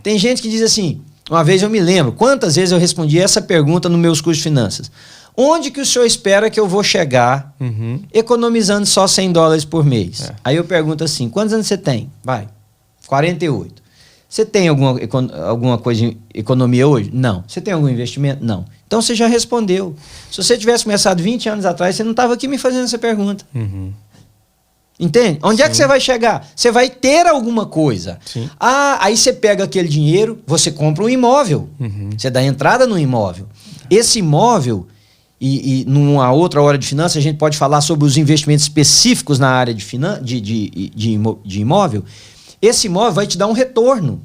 Tem gente que diz assim, uma vez eu me lembro, quantas vezes eu respondi essa pergunta nos meus cursos de finanças. Onde que o senhor espera que eu vou chegar economizando só $100 por mês? Aí eu pergunto assim, quantos anos você tem? Vai, 48. Você tem alguma coisa de economia hoje? Não. Você tem algum investimento? Não. Então você já respondeu. Se você tivesse começado 20 anos atrás, você não estava aqui me fazendo essa pergunta. Entende? Onde é que você vai chegar? Você vai ter alguma coisa. Sim. Ah, aí você pega aquele dinheiro, você compra um imóvel. Você dá entrada no imóvel. Esse imóvel, e numa outra hora de finanças, a gente pode falar sobre os investimentos específicos na área de imóvel. Esse imóvel vai te dar um retorno.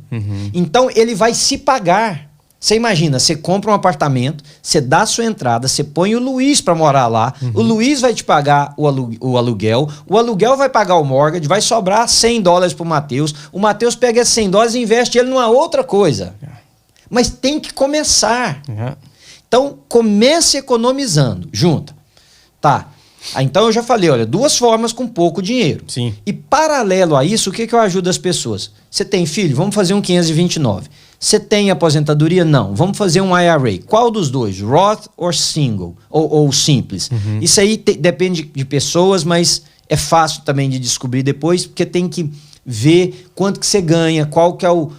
Então, ele vai se pagar. Você imagina, você compra um apartamento, você dá a sua entrada, você põe o Luiz para morar lá, o Luiz vai te pagar o aluguel vai pagar o mortgage, vai sobrar $100 pro Matheus, o Matheus pega esses $100 e investe ele numa outra coisa. Mas tem que começar. Então, comece economizando. Junta. Tá. Então, eu já falei, olha, 2 formas com pouco dinheiro. Sim. E paralelo a isso, o que eu ajudo as pessoas? Você tem filho? Vamos fazer um 529. Você tem aposentadoria? Não. Vamos fazer um IRA. Qual dos dois? Roth ou single? Ou simples? Isso aí depende de pessoas, mas é fácil também de descobrir depois, porque tem que ver quanto que você ganha, qual que é o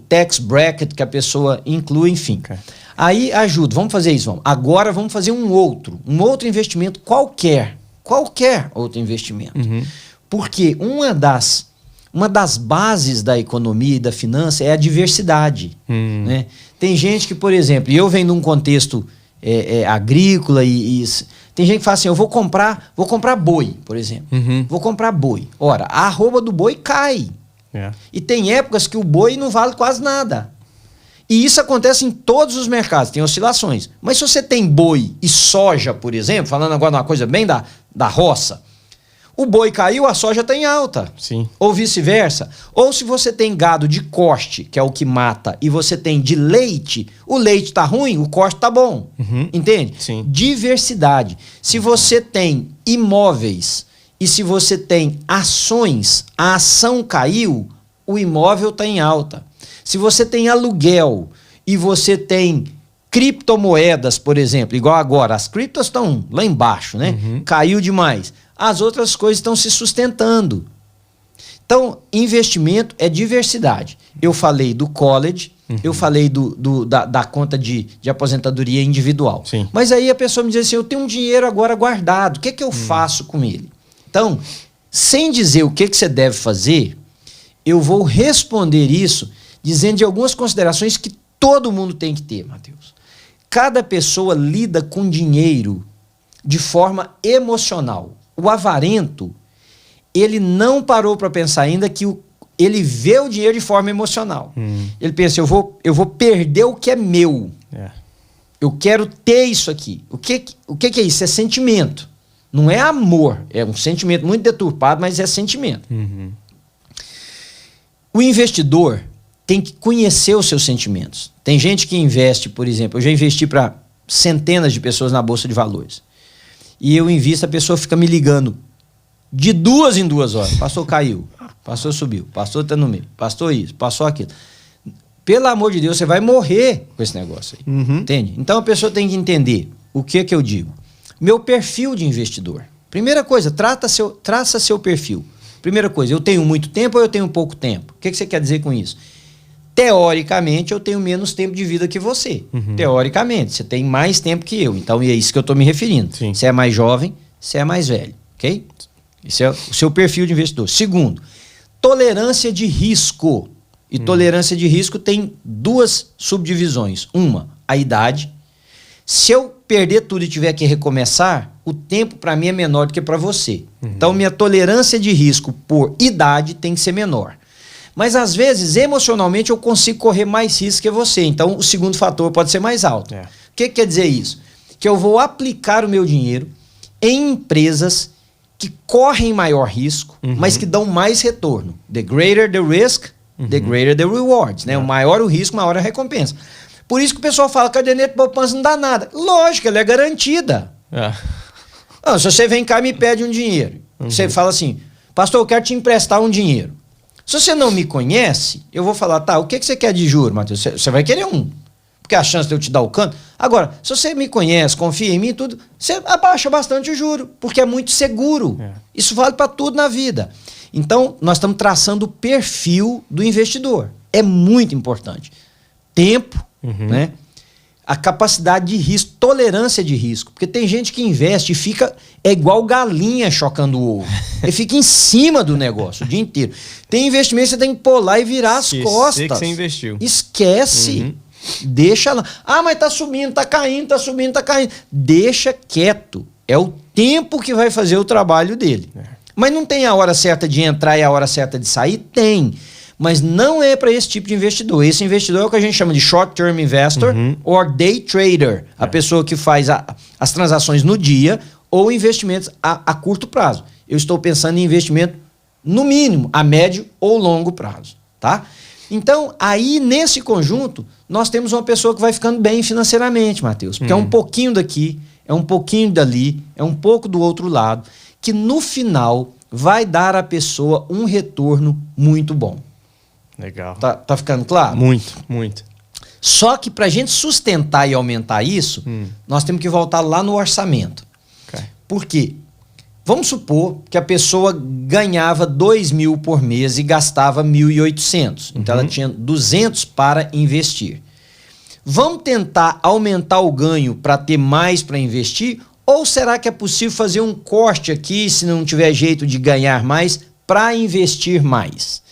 tax bracket que a pessoa inclui, enfim. Aí ajudo, vamos fazer isso, vamos. Agora vamos fazer um outro investimento qualquer outro investimento. Porque uma das bases da economia e da finança é a diversidade. Né? Tem gente que, por exemplo, eu venho de um contexto agrícola e tem gente que fala assim, eu vou comprar boi, por exemplo. Vou comprar boi. Ora, a arroba do boi cai. E tem épocas que o boi não vale quase nada. E isso acontece em todos os mercados, tem oscilações. Mas se você tem boi e soja, por exemplo, falando agora de uma coisa bem da roça, o boi caiu, a soja está em alta. Sim. Ou vice-versa. Ou se você tem gado de corte, que é o que mata, e você tem de leite, o leite está ruim, o corte está bom. Entende? Sim. Diversidade. Se você tem imóveis e se você tem ações, a ação caiu, o imóvel está em alta. Se você tem aluguel e você tem criptomoedas, por exemplo, igual agora, as criptos estão lá embaixo, né? Caiu demais. As outras coisas estão se sustentando. Então, investimento é diversidade. Eu falei do college, eu falei da conta de aposentadoria individual. Sim. Mas aí a pessoa me diz assim, eu tenho um dinheiro agora guardado, o que é que eu faço com ele? Então, sem dizer o que você deve fazer, eu vou responder isso dizendo de algumas considerações que todo mundo tem que ter, Matheus. Cada pessoa lida com dinheiro de forma emocional. O avarento, ele não parou para pensar ainda que ele vê o dinheiro de forma emocional. Ele pensa, eu vou perder o que é meu. Eu quero ter isso aqui. O que é isso? É sentimento. Não é amor. É um sentimento muito deturpado, mas é sentimento. O investidor tem que conhecer os seus sentimentos. Tem gente que investe, por exemplo, eu já investi para centenas de pessoas na Bolsa de Valores. E eu invisto, a pessoa fica me ligando de 2 em 2 horas. Pastor caiu, pastor subiu, pastor tá no meio, pastor isso, pastor aquilo. Pelo amor de Deus, você vai morrer com esse negócio aí. Entende? Então a pessoa tem que entender o que eu digo. Meu perfil de investidor. Primeira coisa, traça seu perfil. Primeira coisa, eu tenho muito tempo ou eu tenho pouco tempo? O que você quer dizer com isso? Teoricamente, eu tenho menos tempo de vida que você. Teoricamente, você tem mais tempo que eu. Então, é isso que eu estou me referindo. Sim. Você é mais jovem, você é mais velho. Ok? Esse é o seu perfil de investidor. Segundo, tolerância de risco. E tolerância de risco tem 2 subdivisões. Uma, a idade. Se eu perder tudo e tiver que recomeçar, o tempo para mim é menor do que para você. Então, minha tolerância de risco por idade tem que ser menor. Mas, às vezes, emocionalmente, eu consigo correr mais risco que você. Então, o segundo fator pode ser mais alto. O que quer dizer isso? Que eu vou aplicar o meu dinheiro em empresas que correm maior risco, mas que dão mais retorno. The greater the risk, the greater the rewards. Né? O maior o risco, maior a recompensa. Por isso que o pessoal fala que a caderneta de poupança não dá nada. Lógico, ela é garantida. Se você vem cá e me pede um dinheiro, você fala assim, pastor, eu quero te emprestar um dinheiro. Se você não me conhece, eu vou falar, tá, o que você quer de juro, Matheus? Você vai querer um. Porque a chance de eu te dar o canto. Agora, se você me conhece, confia em mim e tudo, você abaixa bastante o juro, porque é muito seguro. Isso vale para tudo na vida. Então, nós estamos traçando o perfil do investidor. É muito importante. Tempo, né? A capacidade de risco, tolerância de risco. Porque tem gente que investe e fica... É igual galinha chocando o ovo. Ele fica em cima do negócio o dia inteiro. Tem investimento que você tem que pôr lá e virar as costas. Que você investiu. Esquece. Deixa lá. Ah, mas tá subindo, tá caindo, tá subindo, tá caindo. Deixa quieto. É o tempo que vai fazer o trabalho dele. Mas não tem a hora certa de entrar e a hora certa de sair? Tem. Mas não é para esse tipo de investidor. Esse investidor é o que a gente chama de short-term investor ou day trader. A pessoa que faz as transações no dia ou investimentos a curto prazo. Eu estou pensando em investimento, no mínimo, a médio ou longo prazo. Tá? Então, aí, nesse conjunto, nós temos uma pessoa que vai ficando bem financeiramente, Matheus. Porque é um pouquinho daqui, é um pouquinho dali, é um pouco do outro lado, que no final vai dar à pessoa um retorno muito bom. Legal. Tá ficando claro? Muito, muito. Só que para a gente sustentar e aumentar isso, nós temos que voltar lá no orçamento. Por quê? Vamos supor que a pessoa ganhava 2.000 por mês e gastava 1.800. Então ela tinha 200 para investir. Vamos tentar aumentar o ganho para ter mais para investir? Ou será que é possível fazer um corte aqui, se não tiver jeito de ganhar mais, para investir mais?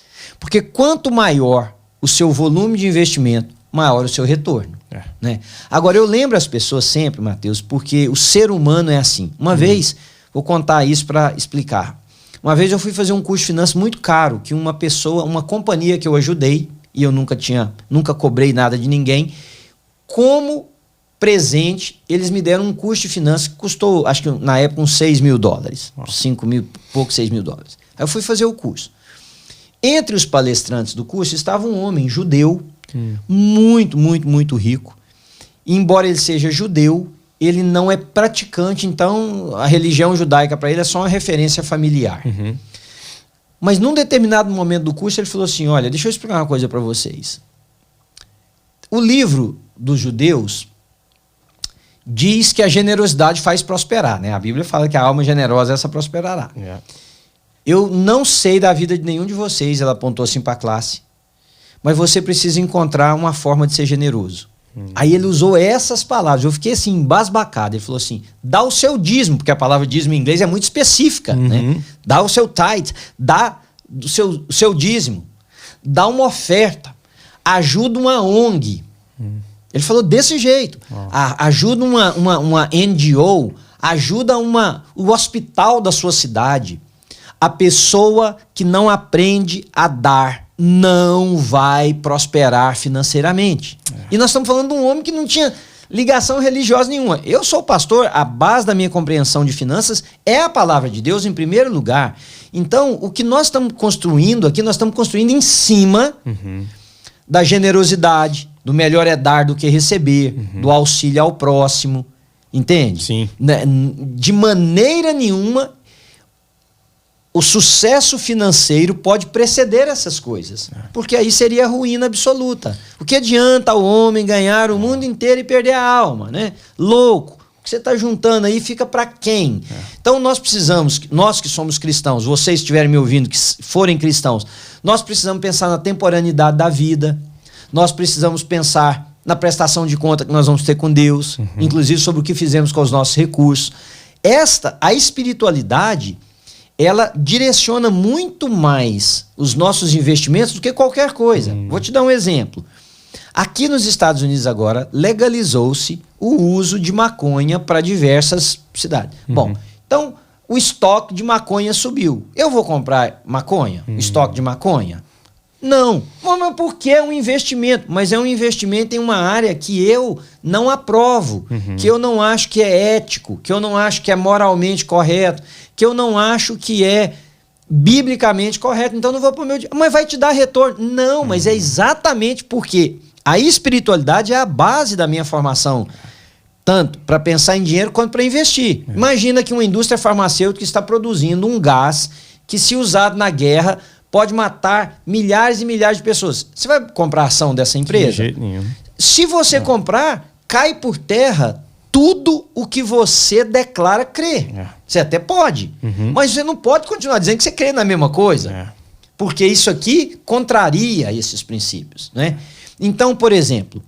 Porque quanto maior o seu volume de investimento, maior o seu retorno. Né? Agora, eu lembro as pessoas sempre, Matheus, porque o ser humano é assim. Uma vez, vou contar isso para explicar. Uma vez eu fui fazer um curso de finanças muito caro, que uma pessoa, uma companhia que eu ajudei, e eu nunca cobrei nada de ninguém, como presente, eles me deram um curso de finanças que custou, acho que na época, uns $6.000. 5 mil, pouco, $6.000. Aí eu fui fazer o curso. Entre os palestrantes do curso estava um homem judeu, muito, muito, muito rico. E, embora ele seja judeu, ele não é praticante, então a religião judaica para ele é só uma referência familiar. Mas num determinado momento do curso ele falou assim, olha, deixa eu explicar uma coisa para vocês. O livro dos judeus diz que a generosidade faz prosperar, né? A Bíblia fala que a alma generosa essa prosperará. Eu não sei da vida de nenhum de vocês, ela apontou assim para a classe, mas você precisa encontrar uma forma de ser generoso. Aí ele usou essas palavras, eu fiquei assim, embasbacado. Ele falou assim, dá o seu dízimo, porque a palavra dízimo em inglês é muito específica, né? Dá o seu tithe, dá o seu dízimo, dá uma oferta, ajuda uma ONG. Ele falou desse jeito, ajuda uma NGO, ajuda o hospital da sua cidade. A pessoa que não aprende a dar não vai prosperar financeiramente. E nós estamos falando de um homem que não tinha ligação religiosa nenhuma. Eu sou pastor, a base da minha compreensão de finanças é a palavra de Deus em primeiro lugar. Então, o que nós estamos construindo aqui, nós estamos construindo em cima da generosidade, do melhor é dar do que receber, do auxílio ao próximo, entende? Sim. De maneira nenhuma o sucesso financeiro pode preceder essas coisas, porque aí seria a ruína absoluta. O que adianta o homem ganhar o mundo inteiro e perder a alma, né? Louco. O que você está juntando aí fica para quem? Então nós precisamos, nós que somos cristãos, vocês que estiverem me ouvindo, que forem cristãos, nós precisamos pensar na temporaneidade da vida, nós precisamos pensar na prestação de conta que nós vamos ter com Deus, inclusive sobre o que fizemos com os nossos recursos. A espiritualidade, ela direciona muito mais os nossos investimentos do que qualquer coisa. Vou te dar um exemplo. Aqui nos Estados Unidos agora, legalizou-se o uso de maconha para diversas cidades. Bom, então o estoque de maconha subiu. Eu vou comprar maconha? Estoque de maconha? Não. Mas por que é um investimento? Mas é um investimento em uma área que eu não aprovo, que eu não acho que é ético, que eu não acho que é moralmente correto, que eu não acho que é biblicamente correto. Então não vou pôr meu dinheiro. Mas vai te dar retorno. Não, mas é exatamente porque a espiritualidade é a base da minha formação, tanto para pensar em dinheiro quanto para investir. Imagina que uma indústria farmacêutica está produzindo um gás que, se usado na guerra, pode matar milhares e milhares de pessoas. Você vai comprar ação dessa empresa? De jeito nenhum. Se você comprar, cai por terra tudo o que você declara crer. Você até pode, mas você não pode continuar dizendo que você crê na mesma coisa, porque isso aqui contraria esses princípios, né? Então, por exemplo,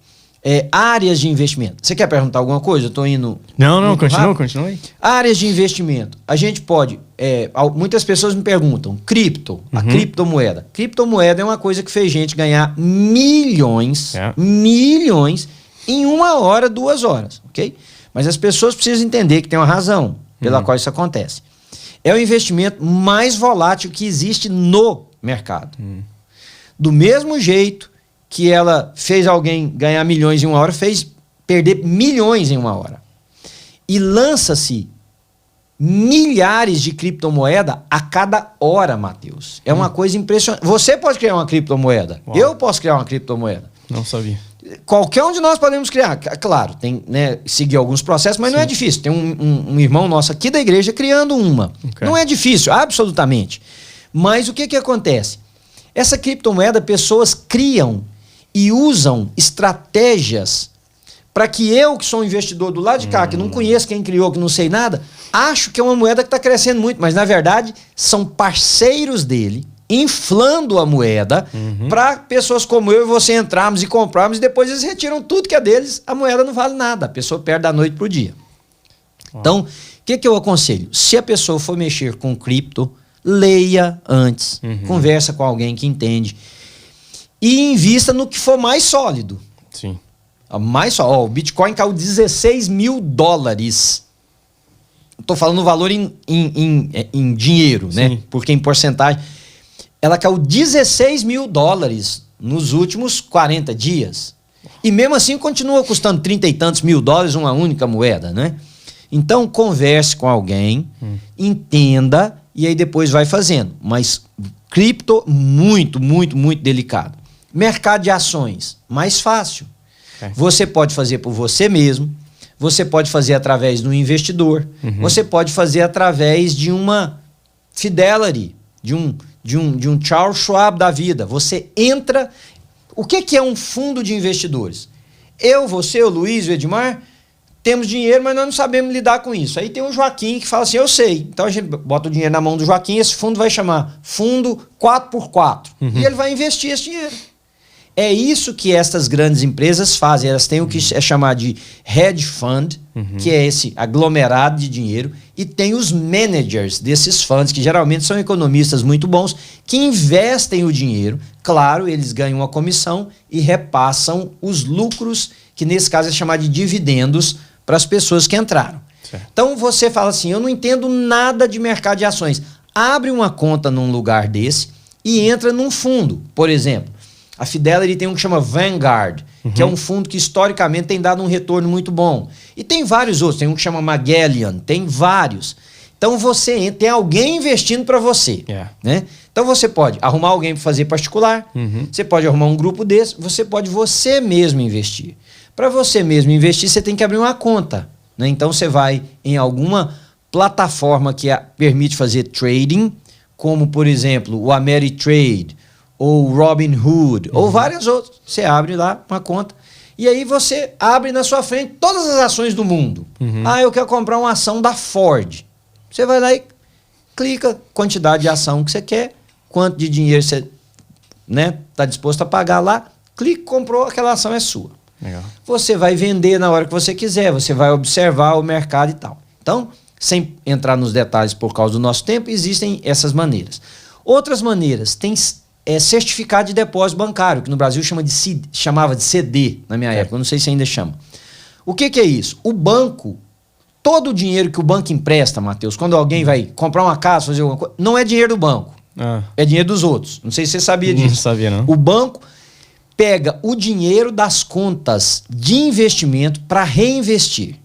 áreas de investimento. Você quer perguntar alguma coisa? Eu estou indo... Não, continua aí. Áreas de investimento. A gente pode... muitas pessoas me perguntam, a criptomoeda. Criptomoeda é uma coisa que fez gente ganhar milhões em 1 hora, 2 horas, ok? Mas as pessoas precisam entender que tem uma razão pela qual isso acontece. É o investimento mais volátil que existe no mercado. Do mesmo jeito que ela fez alguém ganhar milhões em 1 hora, fez perder milhões em 1 hora. E lança-se milhares de criptomoedas a cada hora, Matheus. É uma coisa impressionante. Você pode criar uma criptomoeda. Uau. Eu posso criar uma criptomoeda. Não sabia. Qualquer um de nós podemos criar. Claro, tem, né, seguir alguns processos, mas não é difícil. Tem um irmão nosso aqui da igreja criando uma. Okay. Não é difícil, absolutamente. Mas o que acontece? Essa criptomoeda, pessoas criam e usam estratégias para que eu, que sou um investidor do lado de cá, que não conheço quem criou, que não sei nada, acho que é uma moeda que está crescendo muito, mas na verdade são parceiros dele inflando a moeda para pessoas como eu e você entrarmos e comprarmos, e depois eles retiram tudo que é deles, a moeda não vale nada, a pessoa perde da noite pro dia. Então, o que eu aconselho? Se a pessoa for mexer com cripto, leia antes, conversa com alguém que entende e invista no que for mais sólido. Sim. O Bitcoin caiu $16.000. Estou falando o valor em dinheiro, né? Porque em porcentagem ela caiu $16.000 nos últimos 40 dias. E mesmo assim continua custando 30 e tantos mil dólares uma única moeda, né? Então converse com alguém, entenda e aí depois vai fazendo. Mas cripto, muito, muito, muito delicado. Mercado de ações, mais fácil. Você pode fazer por você mesmo, você pode fazer através de um investidor, você pode fazer através de uma Fidelity, de um Charles Schwab da vida. Você entra... O que é um fundo de investidores? Eu, você, o Luiz, o Edmar, temos dinheiro, mas nós não sabemos lidar com isso. Aí tem o Joaquim que fala assim, eu sei. Então a gente bota o dinheiro na mão do Joaquim, esse fundo vai chamar Fundo 4x4. E ele vai investir esse dinheiro. É isso que essas grandes empresas fazem. Elas têm o que é chamado de hedge fund, que é esse aglomerado de dinheiro, e tem os managers desses funds, que geralmente são economistas muito bons, que investem o dinheiro. Claro, eles ganham uma comissão e repassam os lucros, que nesse caso é chamado de dividendos, para as pessoas que entraram. Certo. Então você fala assim, eu não entendo nada de mercado de ações. Abre uma conta num lugar desse e entra num fundo, por exemplo. A Fidelity tem um que chama Vanguard, que é um fundo que historicamente tem dado um retorno muito bom. E tem vários outros, tem um que chama Magellan, tem vários. Então tem alguém investindo para você. Né? Então você pode arrumar alguém para fazer particular, você pode arrumar um grupo desse, você pode você mesmo investir. Para você mesmo investir, você tem que abrir uma conta. Né? Então você vai em alguma plataforma que permite fazer trading, como por exemplo o Ameritrade, ou Robinhood, ou várias outras. Você abre lá uma conta e aí você abre na sua frente todas as ações do mundo. Eu quero comprar uma ação da Ford. Você vai lá e clica quantidade de ação que você quer, quanto de dinheiro você tá disposto a pagar lá, clica, comprou, aquela ação é sua. Legal. Você vai vender na hora que você quiser, você vai observar o mercado e tal. Então, sem entrar nos detalhes por causa do nosso tempo, existem essas outras maneiras. Tem certificado de depósito bancário, que no Brasil chamava de CD na minha época, eu não sei se ainda chama. O que é isso? O banco, todo o dinheiro que o banco empresta, Matheus, quando alguém vai comprar uma casa, fazer alguma coisa, não é dinheiro do banco, é dinheiro dos outros. Não sei se você sabia disso. Não sabia, não. O banco pega o dinheiro das contas de investimento para reinvestir.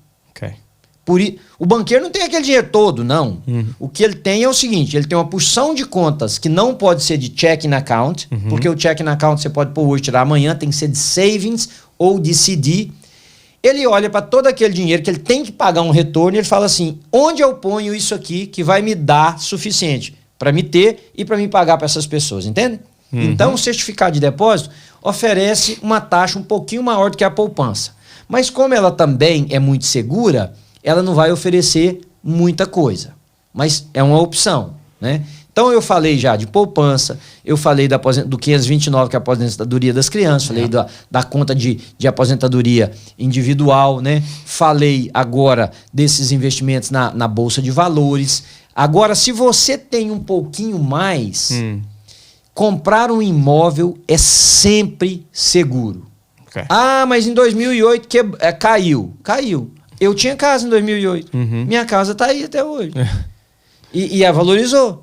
O banqueiro não tem aquele dinheiro todo, não. O que ele tem é o seguinte, ele tem uma porção de contas que não pode ser de checking account, porque o checking account você pode pôr hoje, tirar amanhã, tem que ser de savings ou de CD. Ele olha para todo aquele dinheiro que ele tem que pagar um retorno e ele fala assim, onde eu ponho isso aqui que vai me dar suficiente para me ter e para me pagar para essas pessoas, entende? Então o certificado de depósito oferece uma taxa um pouquinho maior do que a poupança. Mas como ela também é muito segura, ela não vai oferecer muita coisa, mas é uma opção, né? Então eu falei já de poupança, eu falei do 529, que é a aposentadoria das crianças, falei da conta de aposentadoria individual, né? Falei agora desses investimentos na Bolsa de Valores. Agora, se você tem um pouquinho mais, comprar um imóvel é sempre seguro. Mas em 2008 caiu. Eu tinha casa em 2008. Minha casa está aí até hoje. E a valorizou.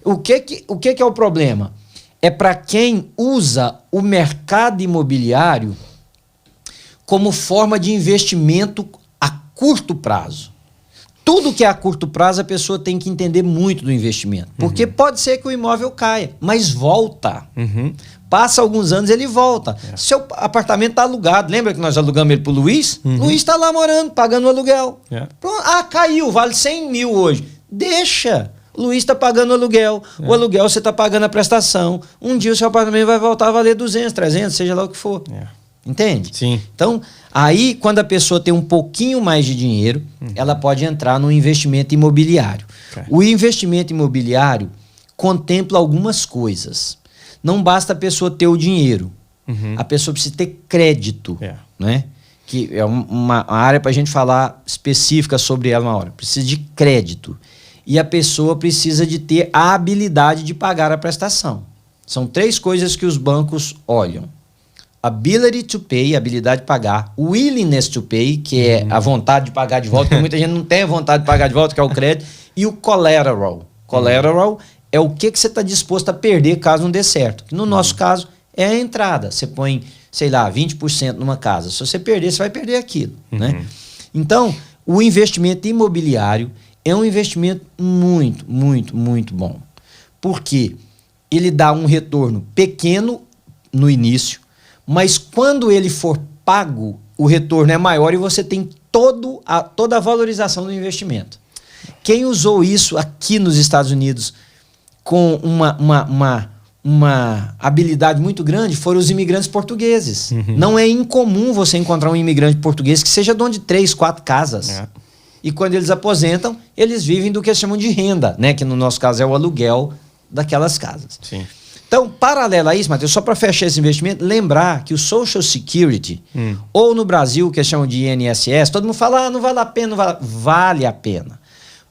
O que é o problema? É para quem usa o mercado imobiliário como forma de investimento a curto prazo. Tudo que é a curto prazo, a pessoa tem que entender muito do investimento. Porque pode ser que o imóvel caia, mas volta. Passa alguns anos, ele volta. Seu apartamento está alugado. Lembra que nós alugamos ele pro Luiz? Luiz está lá morando, pagando o aluguel. Pronto. Caiu, vale 100 mil hoje. Deixa. O Luiz está pagando o aluguel. O aluguel você está pagando a prestação. Um dia o seu apartamento vai voltar a valer 200, 300, seja lá o que for. Entende? Sim. Então, aí quando a pessoa tem um pouquinho mais de dinheiro, ela pode entrar no investimento imobiliário. O investimento imobiliário contempla algumas coisas. Não basta a pessoa ter o dinheiro. A pessoa precisa ter crédito. Né? Que é uma área para a gente falar específica sobre ela uma hora. Precisa de crédito. E a pessoa precisa de ter a habilidade de pagar a prestação. São 3 coisas que os bancos olham. Ability to pay, habilidade de pagar. Willingness to pay, que é a vontade de pagar de volta, porque muita gente não tem a vontade de pagar de volta, que é o crédito. E o collateral. Collateral é o que você está disposto a perder caso não dê certo. No nosso caso, é a entrada. Você põe, sei lá, 20% numa casa. Se você perder, você vai perder aquilo. Né? Então, o investimento imobiliário é um investimento muito, muito, muito bom. Porque ele dá um retorno pequeno no início, mas quando ele for pago, o retorno é maior e você tem toda a valorização do investimento. Quem usou isso aqui nos Estados Unidos com uma habilidade muito grande foram os imigrantes portugueses. Não é incomum você encontrar um imigrante português que seja dono de 3, 4 casas. E quando eles aposentam, eles vivem do que eles chamam de renda, né? Que no nosso caso é o aluguel daquelas casas. Então, paralelo a isso, Matheus, só para fechar esse investimento, lembrar que o Social Security, ou no Brasil, que eles chamam de INSS, todo mundo fala, não vale a pena, não vale. Vale a pena.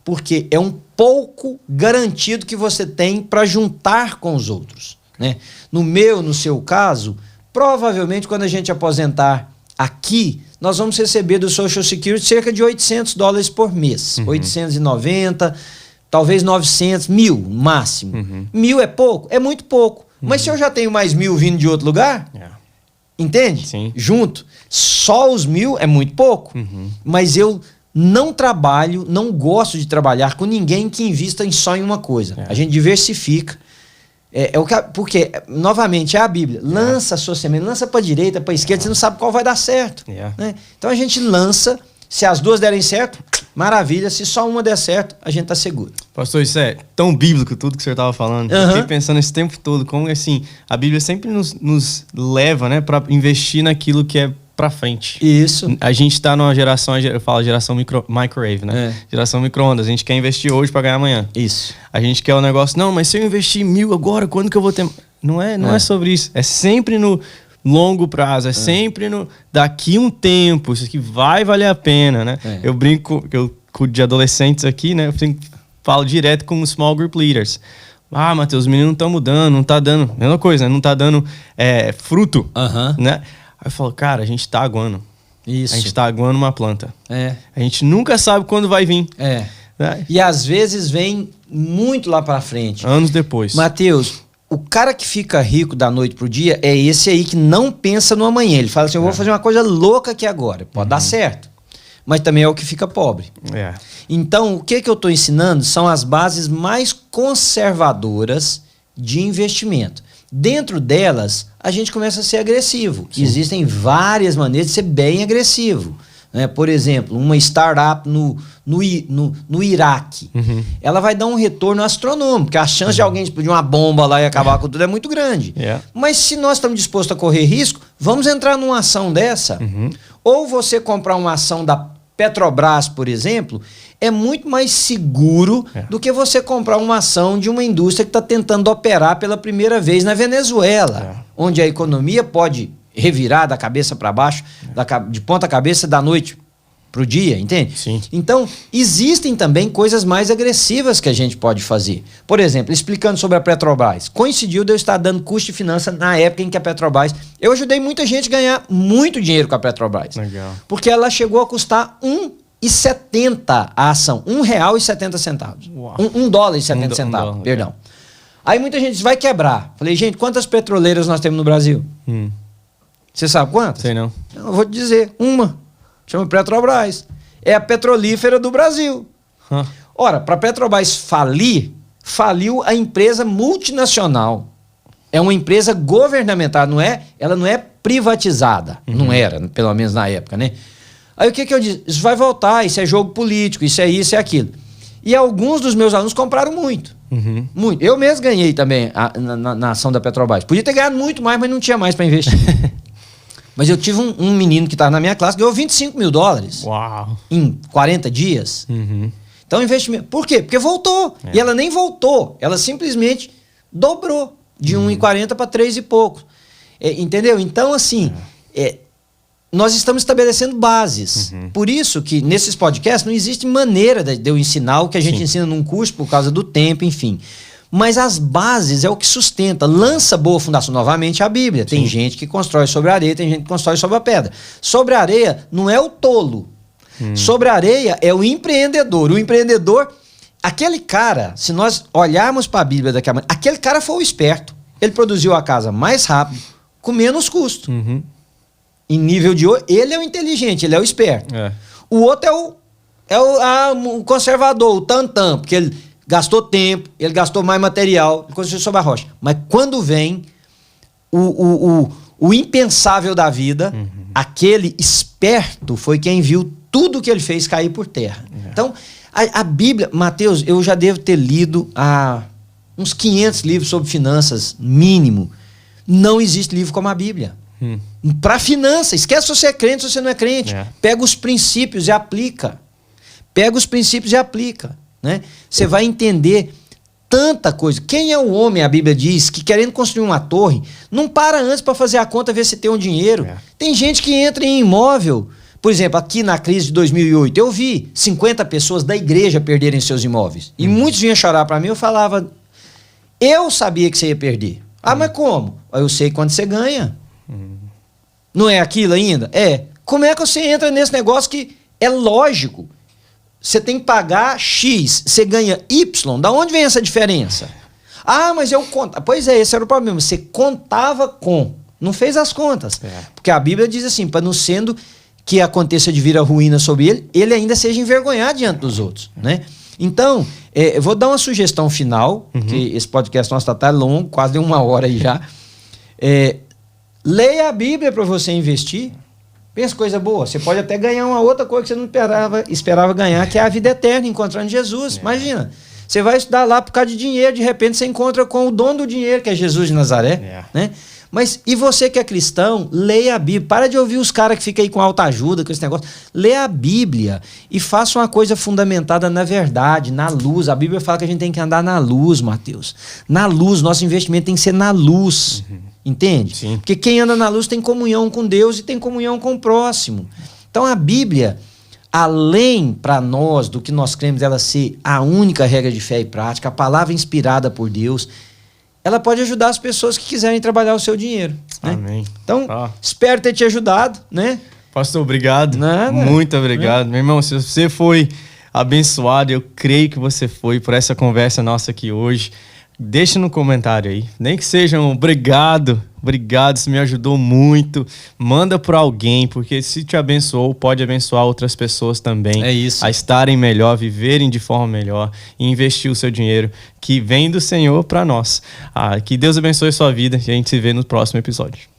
Porque é um pouco garantido que você tem para juntar com os outros. Né? No seu caso, provavelmente quando a gente aposentar aqui, nós vamos receber do Social Security cerca de $800 por mês. 890, talvez 900, 1.000 máximo. 1.000 é pouco? É muito pouco. Mas se eu já tenho mais 1.000 vindo de outro lugar, entende? Sim. Junto. Só os 1.000 é muito pouco. Mas eu não trabalho, não gosto de trabalhar com ninguém que invista só em uma coisa. A gente diversifica. Porque, novamente, é a Bíblia. Lança a sua semente, lança para a direita, para a esquerda, você não sabe qual vai dar certo. Né? Então a gente lança, se as duas derem certo, maravilha. Se só uma der certo, a gente tá seguro. Pastor, isso é tão bíblico tudo que o senhor estava falando. Eu fiquei pensando esse tempo todo, como assim, a Bíblia sempre nos leva, né, para investir naquilo que é para frente. Isso. A gente tá numa geração, eu falo geração microwave, né? Geração micro-ondas. A gente quer investir hoje para ganhar amanhã. Isso. A gente quer o negócio, não, mas se eu investir 1.000 agora, quando que eu vou ter... Não é sobre isso. É sempre no longo prazo, é sempre no daqui um tempo, isso aqui vai valer a pena, né? Eu brinco, eu cuido de adolescentes aqui, né? Eu falo direto com os small group leaders. Ah, Matheus, os meninos não estão mudando, não tá dando... Mesma coisa, né? Não tá dando fruto, né? Aí eu falo, cara, a gente tá aguando. Isso. A gente tá aguando uma planta. A gente nunca sabe quando vai vir. Né? E às vezes vem muito lá pra frente. Anos depois. Matheus, o cara que fica rico da noite pro dia é esse aí que não pensa no amanhã. Ele fala assim, eu vou fazer uma coisa louca aqui agora. Pode dar certo. Mas também é o que fica pobre. Então, o que eu tô ensinando são as bases mais conservadoras de investimento. Dentro delas, a gente começa a ser agressivo. Sim. Existem várias maneiras de ser bem agressivo. Né? Por exemplo, uma startup no Iraque. Ela vai dar um retorno astronômico, porque a chance de alguém explodir uma bomba lá e acabar com tudo é muito grande. Mas se nós estamos dispostos a correr risco, vamos entrar numa ação dessa. Ou você comprar uma ação da Petrobras, por exemplo, é muito mais seguro do que você comprar uma ação de uma indústria que está tentando operar pela primeira vez na Venezuela, onde a economia pode revirar da cabeça para baixo, de ponta cabeça da noite para o dia, entende? Sim. Então, existem também coisas mais agressivas que a gente pode fazer. Por exemplo, explicando sobre a Petrobras. Coincidiu de eu estar dando curso de finanças na época em que a Petrobras... Eu ajudei muita gente a ganhar muito dinheiro com a Petrobras. Legal. Porque ela chegou a custar R$1,70 a ação. R$1,70. $1,70, perdão. Aí muita gente diz, vai quebrar. Falei, gente, quantas petroleiras nós temos no Brasil? Você sabe quantas? Sei não. Eu vou te dizer, uma. Chama Petrobras. É a petrolífera do Brasil. Ora, para a Petrobras faliu a empresa multinacional. É uma empresa governamental, ela não é privatizada. Não era, pelo menos na época, né? Aí o que eu disse? Isso vai voltar, isso é jogo político, isso é aquilo. E alguns dos meus alunos compraram muito. Muito. Eu mesmo ganhei também na ação da Petrobras. Podia ter ganhado muito mais, mas não tinha mais para investir. Mas eu tive um menino que estava na minha classe, ganhou $25 mil. Uau. Em 40 dias. Então, investimento. Por quê? Porque voltou. E ela nem voltou. Ela simplesmente dobrou de 1,40 para 3 e pouco. Entendeu? Então, assim, nós estamos estabelecendo bases. Por isso que nesses podcasts não existe maneira de eu ensinar o que a gente ensina num curso por causa do tempo, enfim. Mas as bases é o que sustenta. Lança boa fundação. Novamente a Bíblia. Tem gente que constrói sobre a areia, tem gente que constrói sobre a pedra. Sobre a areia não é o tolo. Sobre a areia é o empreendedor. O empreendedor, aquele cara, se nós olharmos para a Bíblia daqui a pouco, aquele cara foi o esperto. Ele produziu a casa mais rápido, com menos custo. Em nível de ouro, ele é o inteligente, ele é o esperto. O outro é o conservador, o tantã, porque ele gastou tempo, ele gastou mais material, ele construiu sobre a rocha. Mas quando vem o impensável da vida, aquele esperto foi quem viu tudo que ele fez cair por terra. Então, a Bíblia, Mateus, eu já devo ter lido uns 500 livros sobre finanças, mínimo. Não existe livro como a Bíblia. Para finança, esquece se você é crente ou se você não é crente. Pega os princípios e aplica. Né? Você vai entender tanta coisa. Quem é o homem, a Bíblia diz, que querendo construir uma torre, não para antes para fazer a conta, ver se tem um dinheiro. Tem gente que entra em imóvel. Por exemplo, aqui na crise de 2008, eu vi 50 pessoas da igreja perderem seus imóveis. E muitos vinham chorar para mim, eu falava, eu sabia que você ia perder. Mas como? Eu sei quando você ganha. Não é aquilo ainda? Como é que você entra nesse negócio que é lógico? Você tem que pagar X, você ganha Y. Da onde vem essa diferença? Ah, mas eu conto. Pois é, esse era o problema. Você contava com, não fez as contas. Porque a Bíblia diz assim, para não sendo que aconteça de vir a ruína sobre ele, ele ainda seja envergonhado diante dos outros, né? Então, eu vou dar uma sugestão final, que esse podcast nosso tá longo, quase deu 1 hora aí já. Leia a Bíblia para você investir. Pensa coisa boa. Você pode até ganhar uma outra coisa que você não esperava ganhar, que é a vida eterna, encontrando Jesus. Imagina, você vai estudar lá por causa de dinheiro, de repente você encontra com o dono do dinheiro, que é Jesus de Nazaré, né? Mas e você que é cristão, leia a Bíblia. Para de ouvir os caras que ficam aí com autoajuda, com esse negócio. Leia a Bíblia e faça uma coisa fundamentada na verdade, na luz. A Bíblia fala que a gente tem que andar na luz, Mateus. Na luz, nosso investimento tem que ser na luz. Entende? Sim. Porque quem anda na luz tem comunhão com Deus e tem comunhão com o próximo. Então a Bíblia, além para nós do que nós cremos ela ser a única regra de fé e prática, a palavra inspirada por Deus, ela pode ajudar as pessoas que quiserem trabalhar o seu dinheiro. Né? Amém. Então, espero ter te ajudado, né? Pastor, obrigado. Nada. Muito obrigado. Meu irmão, se você foi abençoado, eu creio que você foi por essa conversa nossa aqui hoje. Deixa no comentário aí. Nem que seja um obrigado, isso me ajudou muito. Manda para alguém, porque se te abençoou, pode abençoar outras pessoas também. É isso. A estarem melhor, viverem de forma melhor e investir o seu dinheiro que vem do Senhor para nós. Que Deus abençoe a sua vida e a gente se vê no próximo episódio.